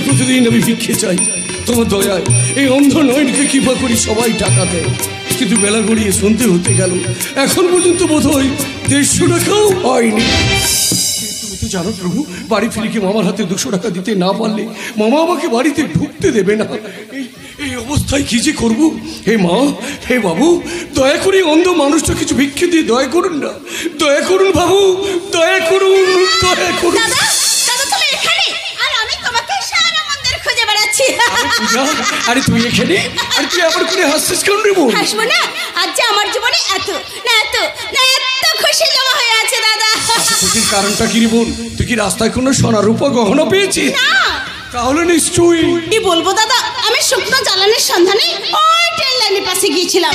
প্রতিদিন আমি ভিক্ষে চাই, তোমার দয়ায় এই অন্ধ নয়নকে কৃপা করি সবাই টাকা দেয়, কিন্তু বেলা গড়িয়ে শুনতে হতে গেল এখন পর্যন্ত বোধ হয় 150 টাকাও হয়নি। তুমি তো জানো প্রভু, বাড়ি ফিরে কি মামার হাতে 200 টাকা দিতে না পারলে মামা আমাকে বাড়িতে ঢুকতে দেবে না। এই অবস্থায় কি যে করবো? হে মা, হে বাবু, দয়া করে অন্ধ মানুষটা কিছু ভিক্ষে দিয়ে দয়া করুন না, দয়া করুন বাবু, দয়া করুন, দয়া করুন। আরে তুই এখানে, আর তুই আমার কোলে হাসছিস কেন রে বোন? হাসবো না, আজ যে আমার জীবনে এত খুশি জমা হয়ে আছে দাদা। খুশির কারণটা কি রে বোন? তুই কি রাস্তায় কোনো সোনা রূপা গহনা পেয়েছিস? না। তাহলে নিশ্চয়ই। কি বলবো দাদা, আমি শুকনো জ্বালানির সন্ধানে ওই ট্রেন লাইনের পাশে গিয়েছিলাম।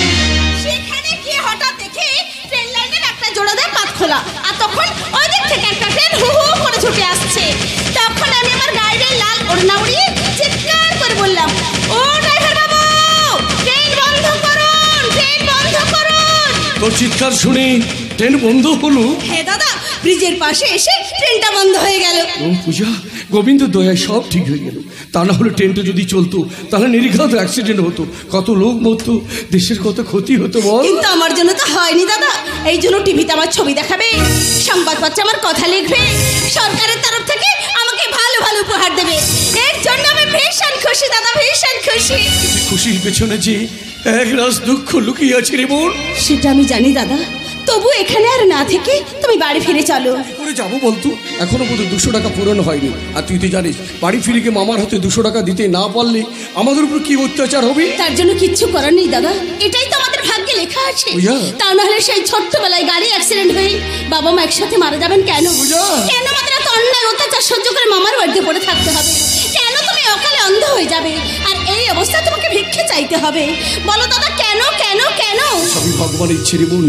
সেখানে গিয়ে হঠাৎ দেখি ট্রেন লাইনের একটা জোড়া দিয়ে পাত খোলা, আর তখন ওই দিক থেকে একটা ট্রেন হু হু করে ছুটে আসছে। তখন আমি আমার গাড়ির লাল ওড়না উড়িয়ে চিৎকার করে বললাম, ও ড্রাইভার বাবু, ট্রেন বন্ধ করুন, ট্রেন বন্ধ করুন। তোর চিৎকার শুনে ট্রেন বন্ধ হলো? হ্যাঁ দাদা, ব্রিজের পাশে এসে ট্রেনটা বন্ধ হয়ে গেল। ও পূজা, গোবিন্দ দয়ায় সব ঠিক হয়ে গেল। তা না হলে ট্রেনটা যদি চলতো তাহলে নির্ঘাত অ্যাক্সিডেন্ট হতো, কত লোক মরতো, দেশের কত ক্ষতি হতো বল। কিন্তু আমার জন্য তো হয়নি দাদা। এই জন্য টিভিতে আমার ছবি দেখাবে, সংবাদপত্রে আমার কথা লিখবে, সরকারের তরফ থেকে আমাকে ভালো ভালো উপহার দেবে। এর জন্য আমি ভীষণ খুশি দাদা, ভীষণ খুশি। খুশির পেছনে যে এক রাস দুঃখ লুকিয়ে আছে রে বোন। সেটা আমি জানি দাদা, তবু এখানে আর না থেকে তুমি বাড়ি ফিরে চলো। করে যাবো বলতো? এখনো বোধহয় 200 টাকা পূরণ হয়নি। আর তুই তো জানিস, বাড়ি ফিরে গিয়ে মামার হাতে 200 টাকা দিতে না পারলে আমাদের উপর কি অত্যাচার হবে। তার জন্য কিচ্ছু করার নেই দাদা, এটাই তো আমাদের ভাগ্যে লেখা আছে। তা না হলে সেই ছোট্টবেলায় গাড়ি অ্যাক্সিডেন্ট হয়ে বাবা মা একসাথে মারা যাবেন কেন? কেন আমাদের এত অন্যায় অত্যাচার সহ্য করে মামার বাড়িতে পড়ে থাকতে হবে? কেন তুমি অকালে অন্ধ হয়ে যাবে আর এই অবস্থায় তোমাকে ভিক্ষে চাইতে হবে? বলো দাদা, কেন কেন কেন? সবই ভগবানের ইচ্ছে রে বোন,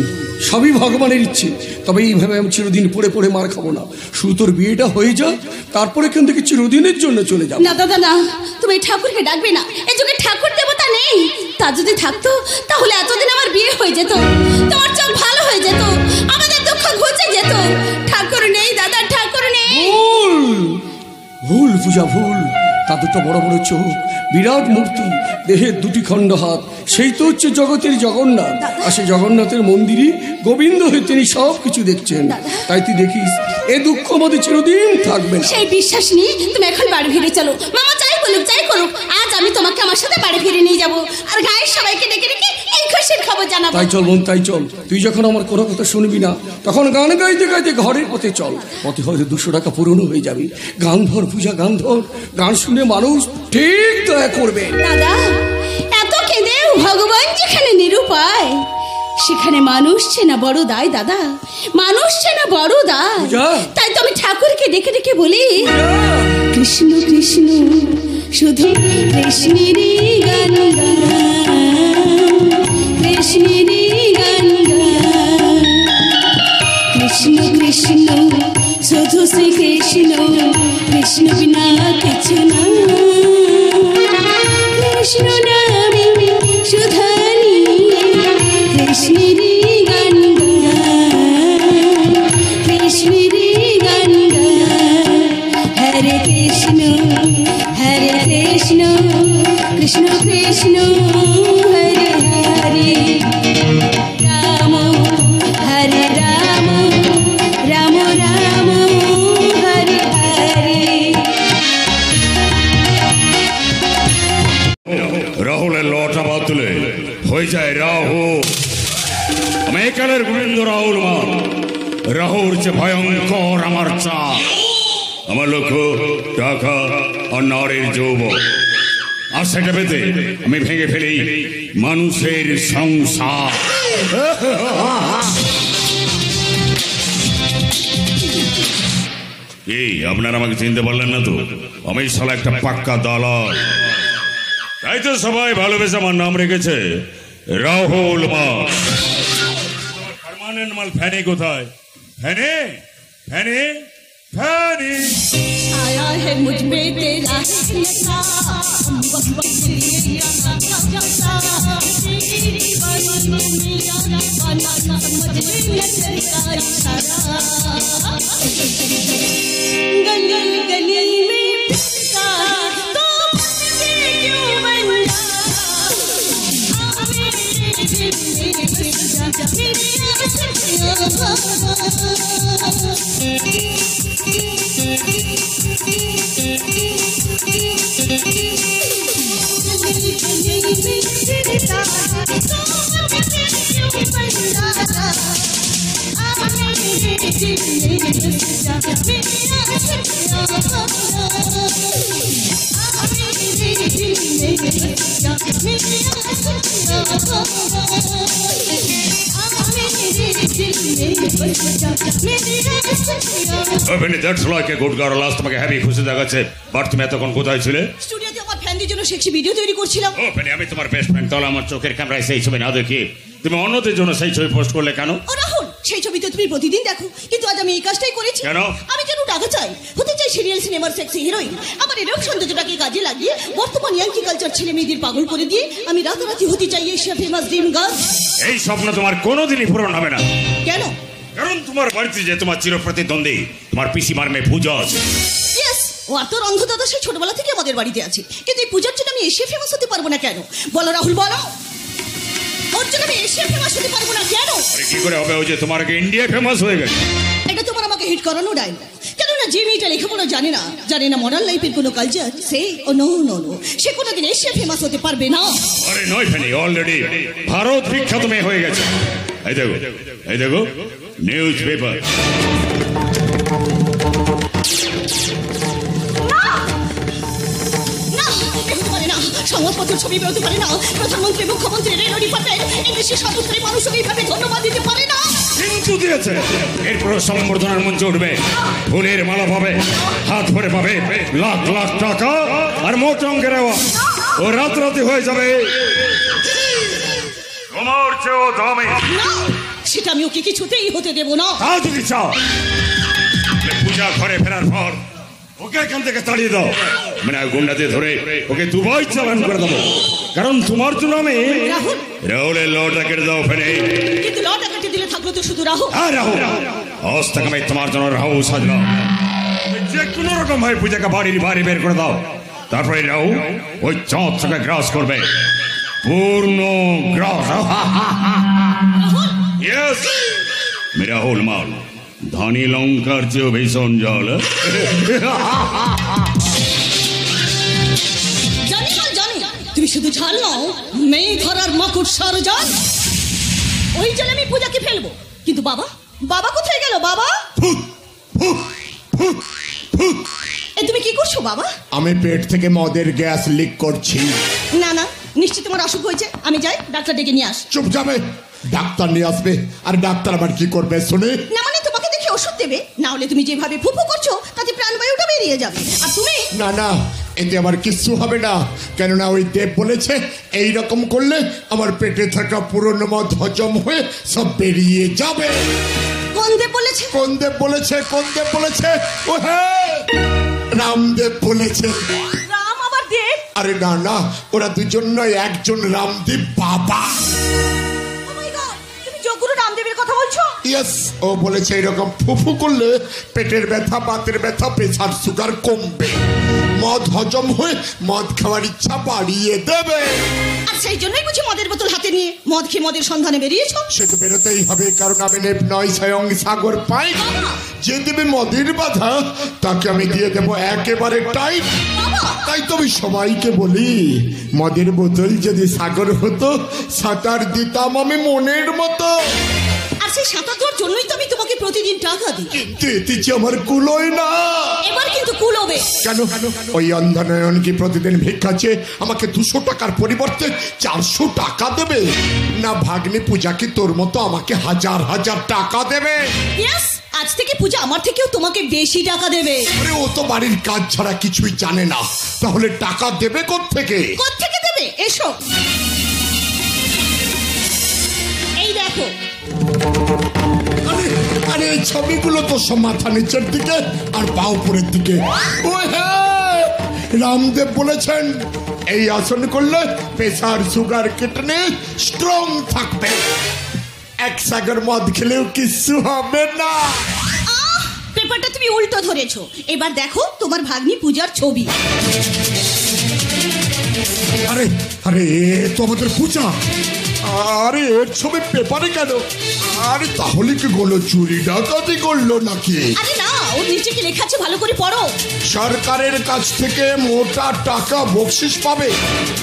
সবই ভগবানের ইচ্ছে। তবে এইভাবে আমি চিরদিন পড়ে পড়ে মার খাবো না। শুধু তোর বিয়েটা হয়ে যা, তারপরে এখান থেকে চিরদিনের জন্য চলে যাবো। না দাদা না, তুমি ঠাকুরকে ডাকবে না। এই যুগে ঠাকুর দেবতা নেই। তা যদি থাকতো তাহলে এতদিন আমার বিয়ে হয়ে যেত, তোমার চোখ ভালো হয়ে যেত, আমাদের দুঃখ ঘুচে যেত। ঠাকুর নেই দাদা, ঠাকুর নেই। ভুল ভুল পূজা, ভুল। তা দুটো বড় বড় চোখ, বিরাট মূর্তি, দেহের 2টি খণ্ড হাত, সেই তো হচ্ছে জগতের জগন্নাথ। আর সেই জগন্নাথের মন্দিরই গোবিন্দ হয়ে তিনি সব কিছু দেখছেন। তাই তুই দেখিস এ দুঃখ আমাদের চিরদিন থাকবে না। সেই বিশ্বাস নিয়ে তুমি এখন বাড়ি ফিরে চলো। মামা যাই বলুক যাই করুক, আজ আমি তোমাকে আমার সাথে বাড়ি ফিরে নিয়ে যাবো, আর গায়ের সবাইকে ডেকে ডেকে এই খুশির খবর জানাবো। তাই চল বোন, তাই চল। তুই যখন আমার কোনো কথা শুনবি না, তখন গান গাইতে গাইতে ঘরের পথে চল। পথে হয়তো 200 টাকা পূরণ হয়ে যাবে। গান ধর পূজা, গান ধর। গান শুনে মানুষ ঠিক দয়া করবে। দাদা, এত কেঁদেও ভগবান যেখানে নিরুপায়, সেখানে মানুষ চেনা বড় দায় দাদা, মানুষ চেনা বড় দায়। পূজা। তাই তো আমি ঠাকুরকে ডেকে ডেকে বলি, কৃষ্ণ কৃষ্ণ শুধু কৃষ্ণেরই গান গা, কৃষ্ণেরই গান গা, কৃষ্ণ কৃষ্ণ শুধু শ্রীকৃষ্ণ, কৃষ্ণ বিনা কিছু না, কৃষ্ণ নামে সুধানি কৃষ্ণেরই গান গা, কৃষ্ণেরই গান গা, হরে কৃষ্ণ কৃষ্ণ কৃষ্ণ হরে হরে, রাম হরে রাম, রাম রাম হরে হরে। রাহুলের লটা বাতুলে হয়ে যায় রাহু। আমি একালের গোবিন্দ রাহুল মা, রাহুর যে ভয়ঙ্কর আমার চা, আমার লক্ষ্য টাকা আর নারীর যৌবন, আর সেটা পেতে আমি ভেঙে ফেলি মানুষের সংসার। এই আপনারা আমাকে চিনতে পারলেন না তো? আমি শালা একটা পাক্কা দালাল। তাই তো সবাই ভালোবেসে আমার নাম রেখেছে রাহুল মাল। পার্মানেন্ট মাল ফ্যানি কোথায়? ফ্যানি ফ্যানি ফ্যানি। आया है मुझ में तेरा नशा, बस बस ये गाना जाता, तेरी बानी में मेरा गाना ना समझ में तेरा इशारा, गली गली में फिरता तो मुझसे क्यों बंदा, मेरे दिल में बस जा मेरी आशिकियाँ। That's like a good girl. Last তোমাকে হ্যাপি খুশি দেখাচ্ছে, বাট তুমি এতক্ষণ কোথায় ছিলে? স্টুডিওতে আমার ফ্যানদের জন্য সেক্সি ভিডিও তৈরি করছিলাম। ও ফেনি, আমি তোমার বেস্ট ফ্রেন্ড, তাহলে আমার চোখের ক্যামেরায় সেই ছবি না দেখি তুমি অন্যদের জন্য সেই ছবি পোস্ট করলে কেন? ও রাহুল, সেই ছবি তো তুমি প্রতিদিন দেখো, কিন্তু আজ আমি এই কাজটাই করেছি। কেন? আমি যেন টাকা চাই, হতে চাই সিরিয়াল সিনেমার সেক্সি হিরোইন। আমার এরকম সৌন্দর্যটাকে কাজে লাগিয়ে বর্তমান ইয়াঙ্কি কালচার ছেলে মেয়েদের পাগল করে দিয়ে আমি রাতারাতি হতে চাই এশিয়া ফেমাস ড্রিম গার্ল। এই স্বপ্ন তোমার কোনোদিনই পূরণ হবে না। কেন? কারণ তোমার বাড়িতে যে তোমার চিরপ্রতিদ্বন্দ্বী তোমার পিসিমার মেয়ে পূজা আছে। ইয়েস, ও আর তোর অন্ধদাদা সেই ছোটবেলা থেকে আমাদের বাড়িতে আছে, কিন্তু এই পূজার জন্য আমি এশিয়া ফেমাস হতে পারবো না কেন? বলো রাহুল, বলো, ওর জন্য আমি এশিয়া ফেমাস হতে পারবো না কেন? আরে কি করে হবে? ওই যে তোমার আগে ইন্ডিয়া ফেমাস হয়ে গেছে। এটা তোমার আমাকে হিট করানো ডায়লগ। কেননা যে মেয়েটা লেখাপড়া জানে না মডার্ন লাইফের কোনো কালচার, সে ও নো নো নো, সে কোনোদিন এশিয়া ফেমাস হতে পারবে না। আরে নয় ফেনি, অলরেডি ভারত বিখ্যাত মেয়ে হয়ে গেছে। এই দেখো নিউজ পেপার। সংবাদপত্র ছবি বেরোতে পারে না, প্রধানমন্ত্রী মুখ্যমন্ত্রী রেল ডিপার্টমেন্ট এই দেশের সর্বস্তরের মানুষকে এইভাবে ধন্যবাদ দিতে পারে না। কিন্তু দিয়েছে। এরপর সম্বর্ধনার মঞ্চে উঠবে, ফুলের মালা পাবে, হাত ভরে পাবে লাখ লাখ টাকা আর মোট অঙ্কের অ্যাওয়ার্ড। ও রাতারাতি হয়ে যাবে তোমার চেয়েও দামি। সেটা আমি ওকে কিছুতেই হতে দেবো না। তা যদি চাও পূজা ঘরে ফেরার পর ওকে এখান থেকে তাড়িয়ে দাও, মানে গুন্ডাতে ধরে ওকে দুবাই চালান করে দেবো। কারণ তোমার জন্য আমি রাহুলের লটা কেটে দাও ফেলে। কিন্তু লটা কেটে দিলে থাকলো তো শুধু রাহুল। হ্যাঁ রাহুল, আজ থেকে আমি তোমার জন্য রাহুল সাজলাম। যে কোনো রকম ভাবে পূজাকে বাড়ির বাইরে বের করে দাও, তারপরে রাহুল ওই চাঁদ থেকে গ্রাস করবে, পূর্ণ গ্রাস। ইয়েস, রাহুল মাল ধানি লঙ্কার চেয়েও ভীষণ জল। জানি তুমি শুধু ঝাল নাও, মেয়ে ধরার মকুর সরজান। ওই জলে আমি পূজাকে ফেলবো, কিন্তু বাবা কোথায় গেল? বাবা, এ তুমি কি করছো বাবা? আমি পেট থেকে মদের গ্যাস লিক করছি। না নিশ্চিত তোমার অসুখ হয়েছে, আমি যাই ডাক্তার ডেকে নিয়ে আস। চুপ যাবে, ডাক্তার নিয়ে আসবে। আর ডাক্তার আবার কি করবে শুনে? না মানে তোমাকে দেখে ওষুধ দেবে, না হলে তুমি যেভাবে ফুফু করছো তাতে প্রাণবায়ুটা বেরিয়ে যাবে। আর তুমি না না, এতে আমার কিচ্ছু হবে না, কেননা ওই দেব বলেছে এই রকম করলে আমার পেটে থাকা পুরনো মদ হজম হয়ে সব বেরিয়ে যাবে। কোন দেব বলেছে? কোন দেব বলেছে? কোন দেব বলেছে? ও হ্যাঁ, রামদেব বলেছে। রাম আবার দেব? আরে না না, ওরা দুজন নয়, একজন রামদেব বাবা। ও মাই গড, তুমি যোগগুরু রামদেবের কথা বলছো? ইয়েস, ও বলেছে এরকম ফুফু করলে পেটের ব্যথা, বাতের ব্যথা, প্রেসার, সুগার কমবে, মদ হজম হয়ে মদ খাওয়ার ইচ্ছা বাড়িয়ে দেবে। আর সেই জন্যই বুঝি মদের বোতল হাতে নিয়ে মদ খেয়ে মদের সন্ধানে বেরিয়েছো? সে তো বেরোতেই হবে, কারণ আমি নেব নয় স্বয়ং সাগর পাই। যে দেবে মদের বাধা তাকে আমি দিয়ে দেবো একেবারে টাইট। তাই তো আমি সবাইকে বলি, মদের বোতল যদি সাগর হতো সাঁতার দিতাম আমি মনের মতো। আর সেই সাঁতার দেওয়ার জন্যই তো আমি তোমাকে প্রতিদিন টাকা দিই। কিন্তু এতে যে আমার কুলোয় না। এবার কিন্তু কুলোবে। কেন? ওই অন্ধনয়ন কি প্রতিদিন ভিক্ষা চেয়ে আমাকে 200 টাকার পরিবর্তে 400 টাকা দেবে? না ভাগ্নি পূজা কি তোর মতো আমাকে হাজার হাজার টাকা দেবে? ইয়েস, আজ থেকে পূজা আমার থেকেও তোমাকে বেশি টাকা দেবে। আরে ও তো বাড়ির কাজ ছাড়া কিছুই জানে না, তাহলে টাকা দেবে কোত্থেকে? কোত্থেকে দেবে? এসো, এই দেখো। আরে আরে এই ছবিগুলো তো সব মাথা নিচের দিকে আর পা উপরের দিকে। ও হ্যাঁ, রামদেব বলেছেন এই আসন করলে প্রেসার, সুগার, কিডনি স্ট্রং থাকবে। এক সাগর মদ খেলেও কিছু হবে না। পেপারটা তুমি উল্টো ধরেছো। এবার দেখো তোমার ভাগ্নি পূজার ছবি। আরে আরে এ তো আমাদের পূজা। আরে এর ছবি পেপারে কেন? আরে তাহলে কি করলো, চুরি ডাকাতি করলো নাকি? আরে না, ওর নিচে কি লেখা আছে ভালো করে পড়ো। সরকারের কাছ থেকে মোটা টাকা বকশিস পাবে,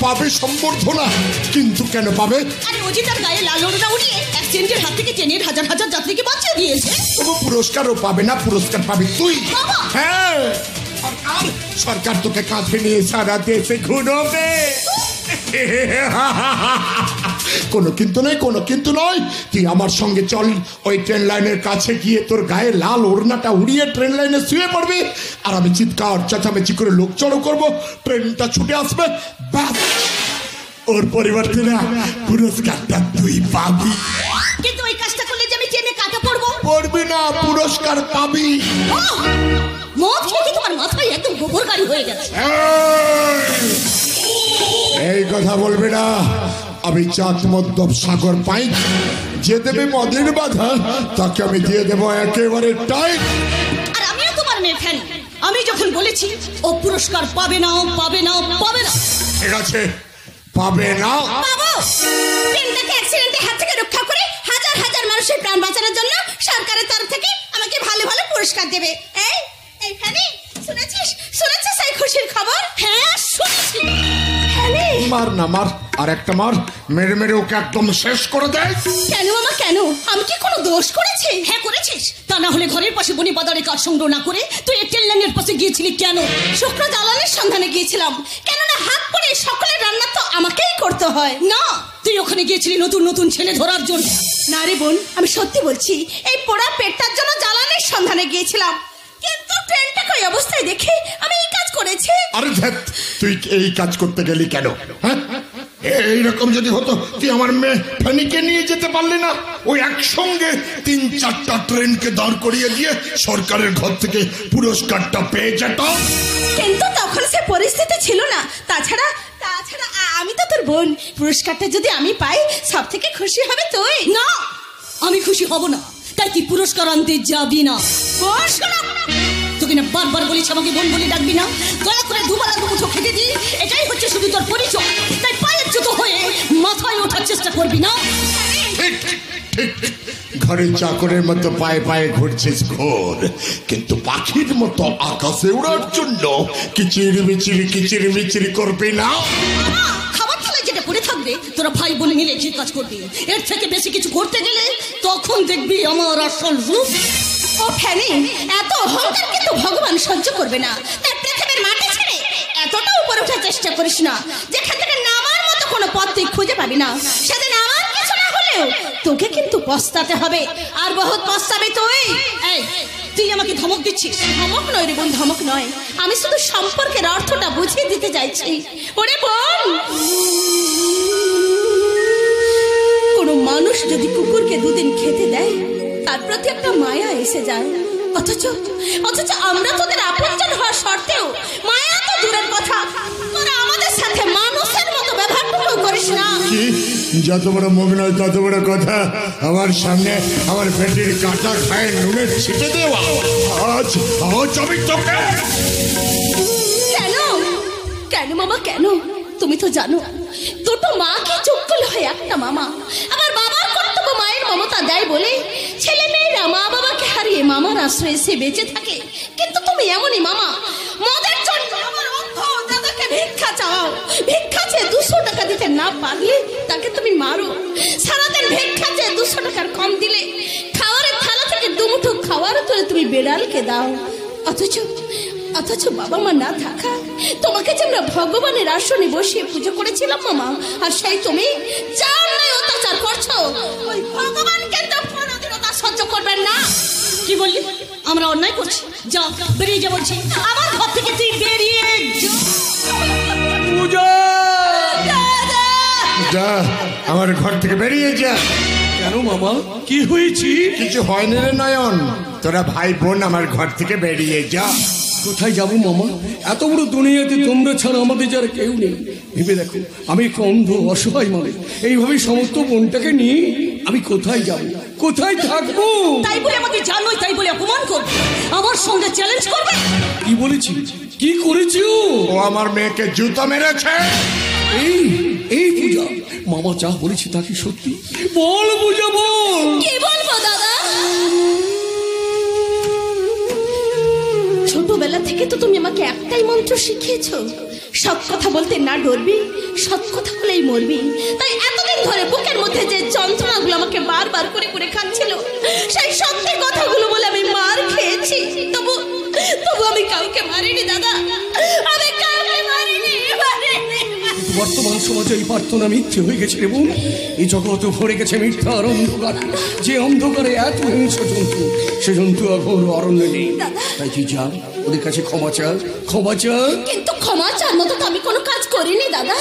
পাবে সম্বর্ধনা। কিন্তু কেন পাবে? আরে ও যে তার গায়ে লাল ওড়না উড়িয়ে অ্যাক্সিডেন্টের হাত থেকে ট্রেনের হাজার হাজার যাত্রীকে বাঁচিয়ে দিয়েছে। তবু পুরস্কারও পাবে না, পুরস্কার পাবে তুই। বাবা! হ্যাঁ, আর সরকার তোকে কাঁধে নিয়ে সারা দেশে ঘুরবে। কোনো কিন্তু নয়, কোনো কিন্তু নয়। তুই আমার সঙ্গে চল, ওই ট্রেন লাইনের কাছে গিয়ে তোর গায়ে লাল ওড়নাটা উড়িয়ে ট্রেন লাইনে শুয়ে পড়বি, আর আমি চিৎকার চেঁচামেচি করে লোক জড়ো করবো, ট্রেনটা ছুটে আসবে, ব্যাস ওর পরিবর্তে না পুরস্কারটা তুই পাবি। কিন্তু ওই কাজটা করলে যে আমি ট্রেনে কাটা পড়বো। পড়বি না, পুরস্কার পাবি। মদ খেয়ে তোমার মাথায় একদম গোবর গাড়ি হয়ে গেছে। এই কথা বলবি না, আমি চাঁদ মদ্যপ সাগর পাই। যে দেবে মদের বাধা তাকে আমি দিয়ে দেবো একেবারে টাইট। আর আমিও তোমার মেয়ে ফ্যান। আমি যখন বলেছি ও পুরস্কার পাবে না, পাবে না, পাবে না। ঠিক আছে, পাবে না। বাবু, ট্রেনটাকে অ্যাক্সিডেন্টের হাত থেকে রক্ষা করে হাজার হাজার মানুষের প্রাণ বাঁচানোর জন্য সরকারের তরফ থেকে আমাকে ভালো ভালো পুরস্কার দেবে। এই এই ফ্যানি, শুনেছিস? শুনেছিস এই খুশির খবর? হ্যাঁ শুনেছি। ফ্যানি, মার না, মার আর একটা মার, মেরে মেরে ওকে একদম শেষ করে দেয়। কেন মামা কেন? আমি কি কোনো দোষ করেছি? হ্যাঁ করেছিস। তা না হলে ঘরের পাশে বনি বাজারে কাঠ সংগ্রহ না করে তুই এই ট্রেন লাইনের পাশে গিয়েছিলি কেন? শুকনো জ্বালানির সন্ধানে গিয়েছিলাম, কেননা হাত পরে সকলের রান্না তো আমাকেই করতে হয়। না, তুই ওখানে গিয়েছিলি নতুন নতুন ছেলে ধরার জন্য। না রে বোন, আমি সত্যি বলছি, এই পোড়া পেটটার জন্য জ্বালানির সন্ধানে গিয়েছিলাম, কিন্তু ট্রেনটাকে ওই অবস্থায় দেখে আমি এই কাজ করেছি। আরে ধ্যাৎ, তুই এই কাজ করতে গেলি কেন? হ্যাঁ, এইরকম যদি হতো তুই আমার মেয়ে ফেনিকে নিয়ে যেতে পারলি না? ওই একসঙ্গে 3-4টা ট্রেনকে দাঁড় করিয়ে দিয়ে সরকারের ঘর থেকে পুরস্কারটা পেয়ে যেত। কিন্তু তখন সে পরিস্থিতি ছিল না। তাছাড়া তাছাড়া আমি তো তোর বোন, পুরস্কারটা যদি আমি পাই সব থেকে খুশি হবে তুই। না, আমি খুশি হব না, তাই তুই পুরস্কার আনতে যাবি না। তোকে না বারবার বলিস আমাকে বোন বলে ডাকবি না, দয়া করে দুবেলা দুমুঠো খেতে দি, এটাই হচ্ছে শুধু তোর পরিচয়। তাই পায়ের জুতো হয়ে মাথায় ওঠার চেষ্টা করবি না। ঠিক ঠিক, ঘরের চাকরের মতো পায়ে পায়ে ঘুরছিস ঘোর, কিন্তু পাখির মতো আকাশে উড়ার জন্য কিচির মিচিরি করবি না। খাবার থালায় যেটা পড়ে থাকবে তোরা ভাই বোনে মিলে যে কাজ করবি, এর থেকে বেশি কিছু করতে গেলে তখন দেখবি আমার আসল রূপ। ও ফ্যানি, এত অহংকার কিন্তু ভগবান সহ্য করবে না। তাই পৃথিবীর মাটি ছেড়ে এতটা উপরে ওঠার চেষ্টা করিস না যেখান থেকে নামার মতো কোনো পথ তুই খুঁজে পাবি না। সেদিন আমার কিছু না হলেও তোকে কিন্তু পস্তাতে হবে, আর বহুত পস্তাবি তুই। এই তুই আমাকে ধমক দিচ্ছিস? ধমক নয় রে বোন, ধমক নয়, আমি শুধু সম্পর্কের অর্থটা বুঝিয়ে দিতে চাইছি। ওরে বোন, কোনো মানুষ যদি কুকুরকে দুদিন খেতে দেয় তার প্রতি একটা মায়া এসে যায়, অথচ আমরা তোদের আপনজন হওয়ার সত্ত্বেও মায়া তো দূরের কথা, তোরা আমাদের সাথে মানুষের মতো ব্যবহারটুকু করিস না। কি যত বড় মুখ নয় তত বড় কথা, আমার সামনে আমার পেটের কাঁটা খায় নুনের ছিটে দেওয়া। আজ আমি তোকে কেন কেন মামা কেন? তুমি তো জানো দুটো মাকে যোগ্য হয় একটা মামা। আমার বাবার কর্তব্য মায়ের মমতা দেয় বলে ছেলে মেয়েরা মা বাবাকে হারিয়ে মামার আশ্রয়ে সে বেঁচে থাকে। কিন্তু তুমি এমনই মামা, মদের জন্য আমার অন্ধ দাদাকে ভিক্ষা চাও, ভিক্ষা চেয়ে 200 টাকা দিতে না পারলে তাকে তুমি মারো। সারাদিন ভিক্ষা চেয়ে 200 টাকার কম দিলে খাওয়ারের থালা থেকে দুমুঠো খাওয়ার তুলে তুমি বেড়ালকে দাও। অথচ বাবা মা না থাকা তোমাকে যে আমরা ভগবানের আসনে বসিয়ে পুজো করেছিলাম মামা, আর সেই তুমি চার নয় অত্যাচার করছো। ওই ভগবান কিন্তু কোনোদিনও তা সহ্য করবেন না। কি বললি? আমরা অন্যায় করছি? যা বেরিয়ে যা বলছি, আমার ঘর থেকে তুই বেরিয়ে পূজা, যা আমার ঘর থেকে বেরিয়ে যা। কেন মামা, কি হয়েছে? কিছু হয়নি রে নয়ন, তোরা ভাই বোন আমার ঘর থেকে বেরিয়ে যা। কোথায় যাবো মামা? এত বড় দুনিয়াতে তোমরা ছাড়া আমাদের যারা কেউ নেই। ভেবে দেখো, আমি একটু অন্ধ অসহায় মানে, এইভাবে সমস্ত বোনটাকে নিয়ে আমি কোথায় যাব, কোথায় থাকবো? তাই বলে আমাকে জানোই তাই বলে অপমান করবে, আমার সঙ্গে চ্যালেঞ্জ করবে? কি বলেছি, কি করেছি? ও আমার মেয়েকে জুতো মেরেছে। এই পূজা, মামা যা বলেছি তা কি সত্যি? বল পূজা, বল। কি বলবো দাদা? ছোটবেলা থেকে তো তুমি আমাকে একটাই মন্ত্র শিখিয়েছো, সৎ কথা বলতে না ডরবি, সৎ কথা বলেই মরবি। তাই এতদিন ধরে বুকের মধ্যে যে যন্ত্রণাগুলো আমাকে বারবার করে করে খাচ্ছিল, সেই সত্যি কথাগুলো বলে আমি মার খেয়েছি। তবু আমি কাউকে মারিনি দাদা, আমি কাউকে মারিনি। বর্তমান সমাজে এই প্রার্থনা মিথ্যে হয়ে গেছে রে বোন। এই জগৎ ভরে গেছে মিথ্যার অন্ধকারে। যে অন্ধকারে এত হিংস্র জন্তু, সে জন্তু এখন অরণ্যে নেই। তাই তুই যা, ওদের কাছে ক্ষমা চা, ক্ষমা চা। কিন্তু ক্ষমা চার মতো তো আমি কোনো কাজ করিনি দাদা।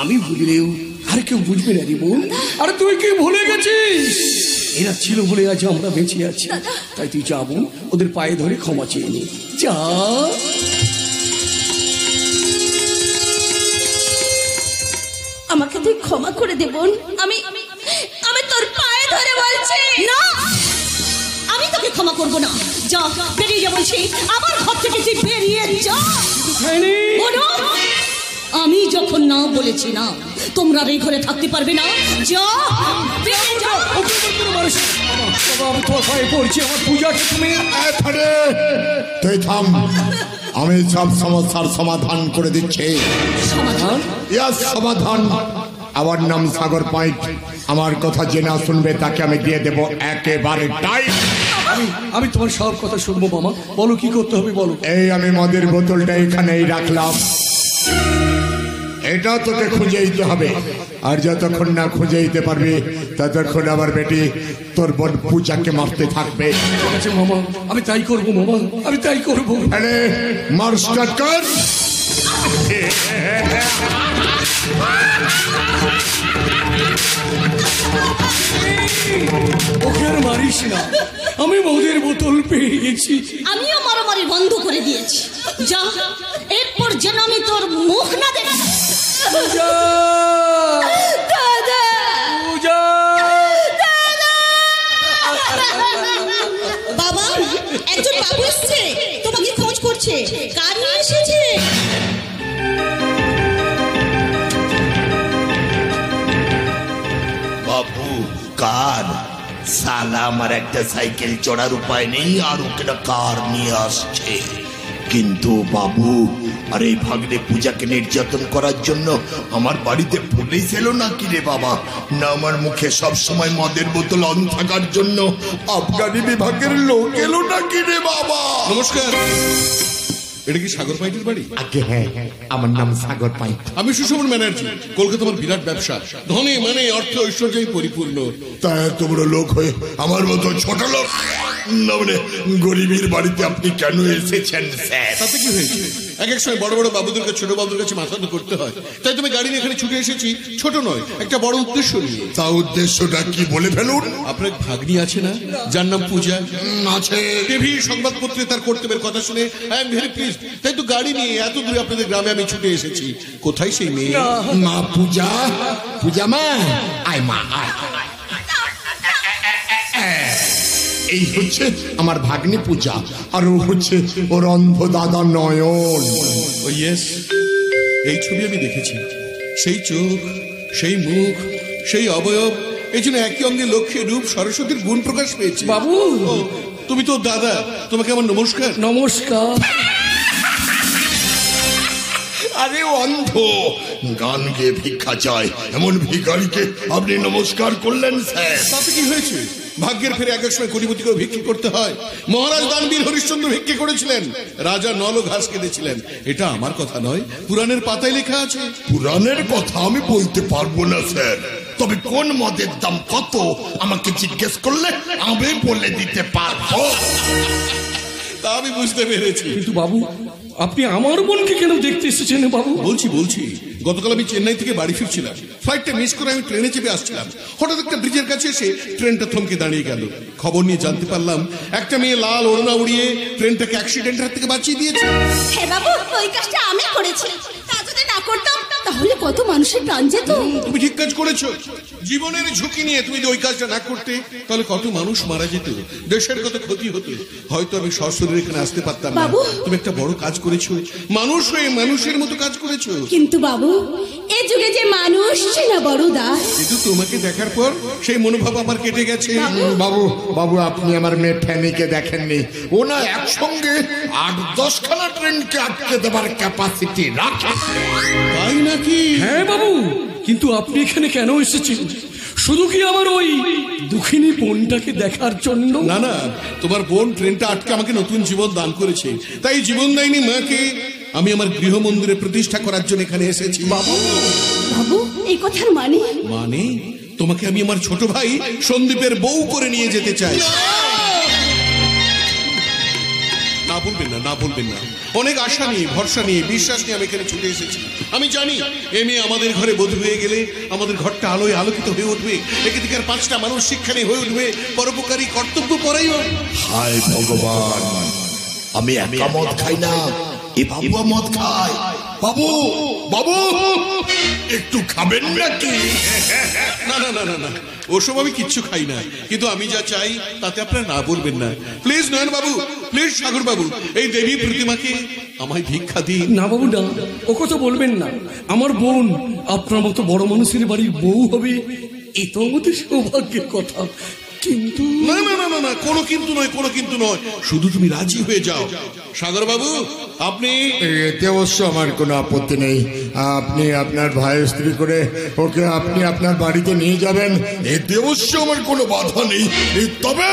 আমি বুঝলেও আর কেউ বুঝবে না রে বোন। আর তুই কি ভুলে গেছিস? এরা ছিল বলে আজ আমরা বেঁচে আছি। তাই তুই যা বোন, ওদের পায়ে ধরে ক্ষমা চেয়ে নে, যা। আমাকে তুই ক্ষমা করে দে বোন, আমি তোর পায়ে ধরে বলছি। না, আমি তোকে ক্ষমা করব না। যা, বেরিয়ে যা বলছি, আমার ঘর থেকে তুই বেরিয়ে যা। আমি যখন না বলেছি না, তোমরা এই ঘরে থাকতে পারবে না। যা, বেরিয়ে যা। আমি তোর পায়ে পড়ছি, আমার পূজাকে তুমি। তুই থাম, আমি সব সমস্যার সমাধান করে দিচ্ছি। সমাধান? সমাধান। আমার নাম সাগর পয়েন্ট। আমার কথা জেনা শুনবে তাকে আমি দিয়ে দেব একেবারে টাইট। আমি তোমার সব কথা শুনবো মামা, বলো কি করতে হবে বলো। এই আমি মদের বোতলটা এখানেই রাখলাম, এটা তোকে খুঁজে দিতে হবে। আর যতক্ষণ না খুঁজে দিতে পারবি ততক্ষণ আমার বেটি তোর বোন পূজাকে মারতে থাকবে। ঠিক আছে মামা, আমি তাই করবো মামা, আমি তাই করবো। আরে মার স্টার্ট কর। ওকে আর মারিস না, আমি মদের বোতল পেয়ে গেছি। আমিও মারামারি বন্ধ করে দিয়েছি। যা, এরপর যেন আমি তোর মুখ না দেখি। পূজা, দাদা, পূজা। বাবা, একজন বাবু এসেছে, তোমাকে খোঁজ করছে। কার নিয়ে এসেছে? বাবু কার? সালা আমার একটা সাইকেল চড়ার উপায় নেই আর ওকে না কার নিয়ে আসছে। কিন্তু বাবু, আর এই ভাগ্নে পূজাকে নির্যাতন করার জন্য আমার বাড়িতে পুলিশ এলো নাকি রে বাবা? না আমার মুখে সব সময় মদের বোতল অন থাকার জন্য আবগারি বিভাগের লোক এলো নাকি রে বাবা? নমস্কার। এটা কি সাগর পাইটের বাড়ি? আগে হ্যাঁ, আমার নাম সাগর পাইট। আমি সুশোভন ব্যানার্জি। কলকাতা আমার বিরাট ব্যবসা, ধনে মানে অর্থ ঐশ্বর্যই পরিপূর্ণ। তা এত বড় লোক হয়ে আমার মতো ছোট লোক না মানে গরিবের বাড়িতে আপনি কেন এসেছেন স্যার? তাতে কি হয়েছে? এক এক সময় বড় বড় বাবুদের কাছে ছোট বাবুদের কাছে মাথা তো করতে হয়। তাই তুমি গাড়ি নিয়ে এখানে ছুটে এসেছি, ছোট নয়, একটা বড় উদ্দেশ্য নিয়ে। তা উদ্দেশ্যটা কি বলে ফেলুন। আপনার এক ভাগ্নি আছে না, যার নাম পূজা? আছে। টিভি সংবাদপত্রে তার কর্তব্যের কথা শুনে আই এম ভেরি প্লিজ। তাই তো গাড়ি নিয়ে এত দূরে আপনাদের গ্রামে আমি ছুটে এসেছি। কোথায় সেই মেয়ে? মা পূজা, পূজা মা, আয় মা আয়। এই হচ্ছে আমার ভাগ্নি পূজা, আর ও হচ্ছে ওর অন্ধ দাদা নয়ন। ও ইয়েস, এই ছবি আমি দেখেছি। সেই চোখ, সেই মুখ, সেই অবয়ব, এই জন্য একই অঙ্গে লক্ষ্মী রূপ সরস্বতীর গুণ প্রকাশ পেয়েছে। বাবু, ও, তুমি তো দাদা, তোমাকে আমার নমস্কার। নমস্কার। আরে অন্ধ, গান গেয়ে ভিক্ষা চায় এমন ভিখারিকে আপনি নমস্কার করলেন স্যার? তাতে কি হয়েছে? ভাগ্যের ফেরে এক এক সময় কোটিপতিকেও ভিক্ষে করতে হয়। মহারাজ দানবীর হরিশ্চন্দ্র ভিক্ষে করেছিলেন, রাজা নল ঘাস কেটেছিলেন। এটা আমার কথা নয়, পুরাণের পাতায় লেখা আছে। পুরাণের কথা আমি বলতে পারবো না স্যার, তবে কোন মদের দাম কত আমাকে জিজ্ঞেস করলে আমি বলে দিতে পারবো। তা আমি বুঝতে পেরেছি। কিন্তু বাবু, আপনি আমার বোনকে কেন দেখতে এসেছেন বাবু? বলছি গতকাল আমি চেন্নাই থেকে বাড়ি ফিরছিলাম। ফ্লাইটটা মিস করে আমি ট্রেনে চেপে আসছিলাম। হঠাৎ একটা ব্রিজের কাছে এসে ট্রেনটা থমকে দাঁড়িয়ে গেল। খবর নিয়ে জানতে পারলাম একটা মেয়ে লাল ওড়না উড়িয়ে ট্রেনটাকে অ্যাক্সিডেন্টের হাত থেকে বাঁচিয়ে দিয়েছে। হ্যাঁ বাবু, ওই কাজটা আমি করেছি। তা যদি না করতাম তাহলে কত মানুষের প্রাণ যেত। তুমি ঠিক কাজ করেছো। জীবনের ঝুঁকি নিয়ে তুমি যদি ওই কাজটা না করতে, তাহলে কত মানুষ মারা যেত, দেশের কত ক্ষতি হতো। হয়তো আমি সশরীরে এখানে আসতে পারতাম না। বাবু। তুমি একটা বড় কাজ করেছো, মানুষ হয়ে মানুষের মতো কাজ করেছো। কিন্তু বাবু, এ যুগে যে মানুষ না বড় দাস। কিন্তু তোমাকে দেখার পর সেই মনোভাব আমার কেটে গেছে। বাবু, বাবু আপনি আমার মেয়ে ফ্যানিকে দেখেননি? ও না একসঙ্গে 8-10খানা ট্রেনকে আটকে দেবার ক্যাপাসিটি রাখে। তাই নাকি? হ্যাঁ বাবু, কিন্তু আপনি এখানে কেন এসেছেন? শুধু কি আমার ওই দুঃখিনী বোনটাকে দেখার জন্য? না না, তোমার বোন ট্রেনটা আটকে আমাকে নতুন জীবন দান করেছে। তাই জীবন দায়নি মাকে আমি আমার গৃহ মন্দিরে প্রতিষ্ঠা করার জন্য এখানে এসেছি। বাবু, বাবু, এই কথার মানে? মানে তোমাকে আমি আমার ছোট ভাই সন্দীপের বউ করে নিয়ে যেতে চাই। না বলবেন না, না বলবেন না। অনেক আশা নিয়ে, ভরসা নিয়ে, বিশ্বাস নিয়ে আমি এখানে ছুটে এসেছি। আমি জানি এ মেয়ে আমাদের ঘরে বধূ হয়ে গেলে আমাদের ঘরটা আলোয় আলোকিত হয়ে উঠবে। একে থেকে 5টা মানুষ শিক্ষানে হয়ে উঠবে, পরোপকারী কর্তব্য পরাই। হায় ভগবান, আমি একা মদ খাই না, এ বাবু মদ খায়। বাবু, বাবু একটু খাবেন নাকি? না না না না না, ওসব আমি কিচ্ছু খাই না। কিন্তু আমি যা চাই তাতে আপনারা না বলবেন না। প্লিজ নয়ন বাবু, প্লিজ সাগর বাবু, এই দেবী প্রতিমাকে আমায় ভিক্ষা দিন। না বাবু না, ও কথা বলবেন না। আমার বোন আপনার মতো বড় মানুষের বাড়ির বউ হবে, এ তো আমাদের সৌভাগ্যের কথা। কিন্তু না না না না না, কোনো কিন্তু নয়, কোনো কিন্তু নয়। শুধু তুমি রাজি হয়ে যাও। সাগর বাবু, আপনি এতে অবশ্য আমার কোনো আপত্তি নেই। আপনি আপনার ভাইয়ের স্ত্রী করে ওকে আপনি আপনার বাড়িতে নিয়ে যাবেন, এতে অবশ্য আমার কোনো বাধা নেই। তবে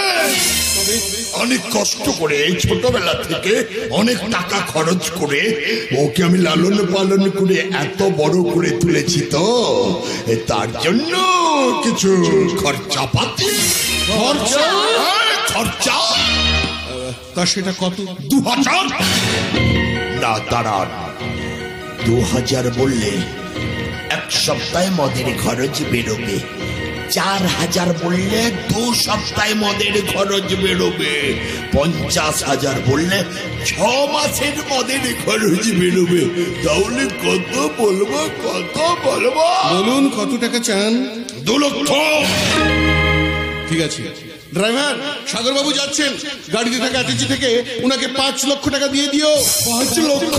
অনেক কষ্ট করে ছোটবেলা থেকে অনেক টাকা খরচ করে ওকে আমি লালন পালন করে এত বড় করে তুলেছি, তো তার জন্য কিছু খরচাপাতি। খরচা তা সেটা কত? 2000। না দাঁড়ান, 2000 বললে 1 সপ্তাহে মদের খরচ বেরোবে। 4000 বললে 2 সপ্তাহে মদের খরচ বেরোবে। 50,000 বললে 6 মাসের মদের খরচ বেরোবে। তাহলে কত বলবো, কত বলবো? বলুন কত টাকা চান? 2 লক্ষ। ঠিক আছে ড্রাইভার, সাগর বাবু যাচ্ছেন, গাড়িতে থাকা অ্যাটাচি থেকে উনাকে 5 লক্ষ টাকা দিয়ে দিও। 5 লক্ষ?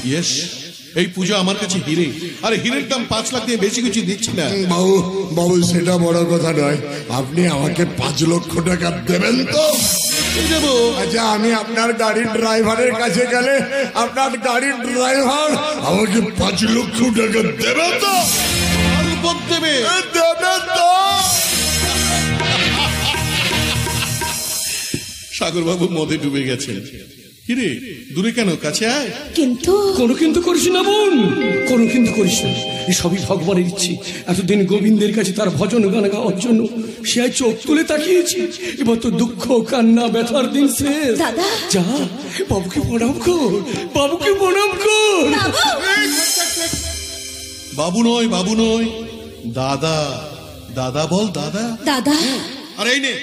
ইয়েস, এই পূজা আমার কাছে হিরে, আর হিরের দাম 5 লাখ দিয়ে বেশি কিছু দিচ্ছি না। বাবু, বাবু সেটা বড় কথা নয়, আপনি আমাকে 5 লক্ষ টাকা দেবেন তো? দেবো। আচ্ছা, আমি আপনার গাড়ির ড্রাইভারের কাছে গেলে আপনার গাড়ির ড্রাইভার আমাকে 5 লক্ষ টাকা দেবে তো? দেবে। দেবে তো? সাগর বাবু মদে ডুবে গেছেন। কিরে দূরে কেন, কাছে আয়। কিন্তু কোনো কিন্তু করিস না বোন, কোনো কিন্তু করিস না। এই সবই ভগবানের ইচ্ছে। এতদিন গোবিন্দের কাছে তার ভজন গান গাওয়ার জন্য সে আজ চোখ তুলে তাকিয়েছি। এবার তো দুঃখ কান্না ব্যথার দিন শেষ। দাদা। যা বাবুকে প্রণাম কর, বাবুকে প্রণাম কর। বাবু নয়, বাবু নয়, দাদা। দাদা বল, দাদা। দাদা। আর এই নে,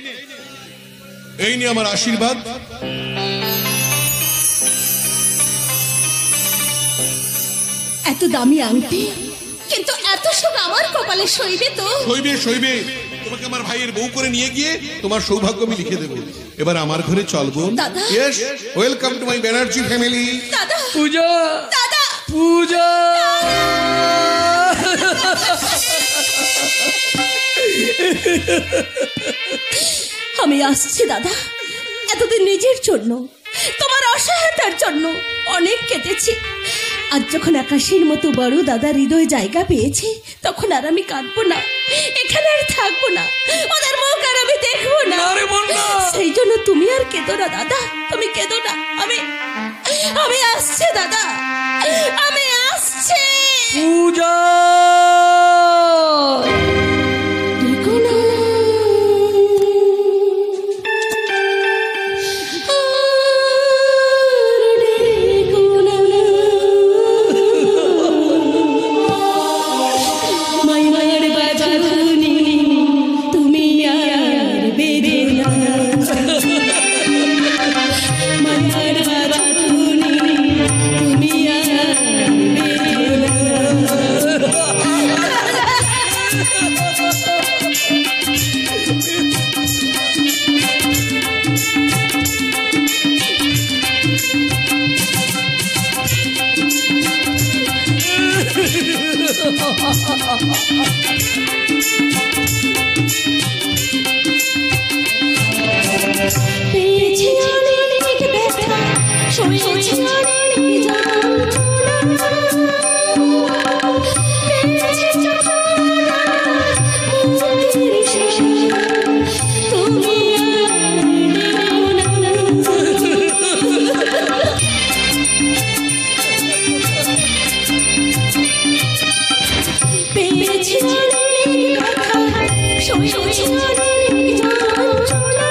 এই নে আমার আশীর্বাদ। এত দামি আংটি, কিন্তু এত সুখ আমার কপালে সইবে তো? সইবে, সইবে। তোমাকে আমার ভাইয়ের বউ করে নিয়ে গিয়ে তোমার সৌভাগ্য আমি লিখে দেবো। এবার আমার ঘরে চলবো। দাদা। Yes, welcome to my Banerjee family. দাদা। পূজা, দাদা। পূজা। আমি আসছি দাদা। এতদিন নিজের জন্য, তোমার অসহায়তার জন্য অনেক কেঁদেছি। আজ যখন আকাশের মতো বড় দাদা হৃদয় জায়গা পেয়েছে, তখন আর আমি কাঁদবো না, এখানে আর থাকবো না, ওদের মুখ আর আমি দেখবো না। আরে বন্যা, সেই জন্য তুমি আর কেঁদো না দাদা, তুমি কেঁদো না। আমি আসছি দাদা, আমি আসছি। পূজা। পেয়েছি অনেক ব্যথা, সয়েছি অনেক যন্ত্রণা, পেয়েছি যন্ত্রণা, মুক্তির শেষে তুমি আর নেও না। পেয়েছি অনেক ব্যথা, সয়েছি অনেক যন্ত্রণা,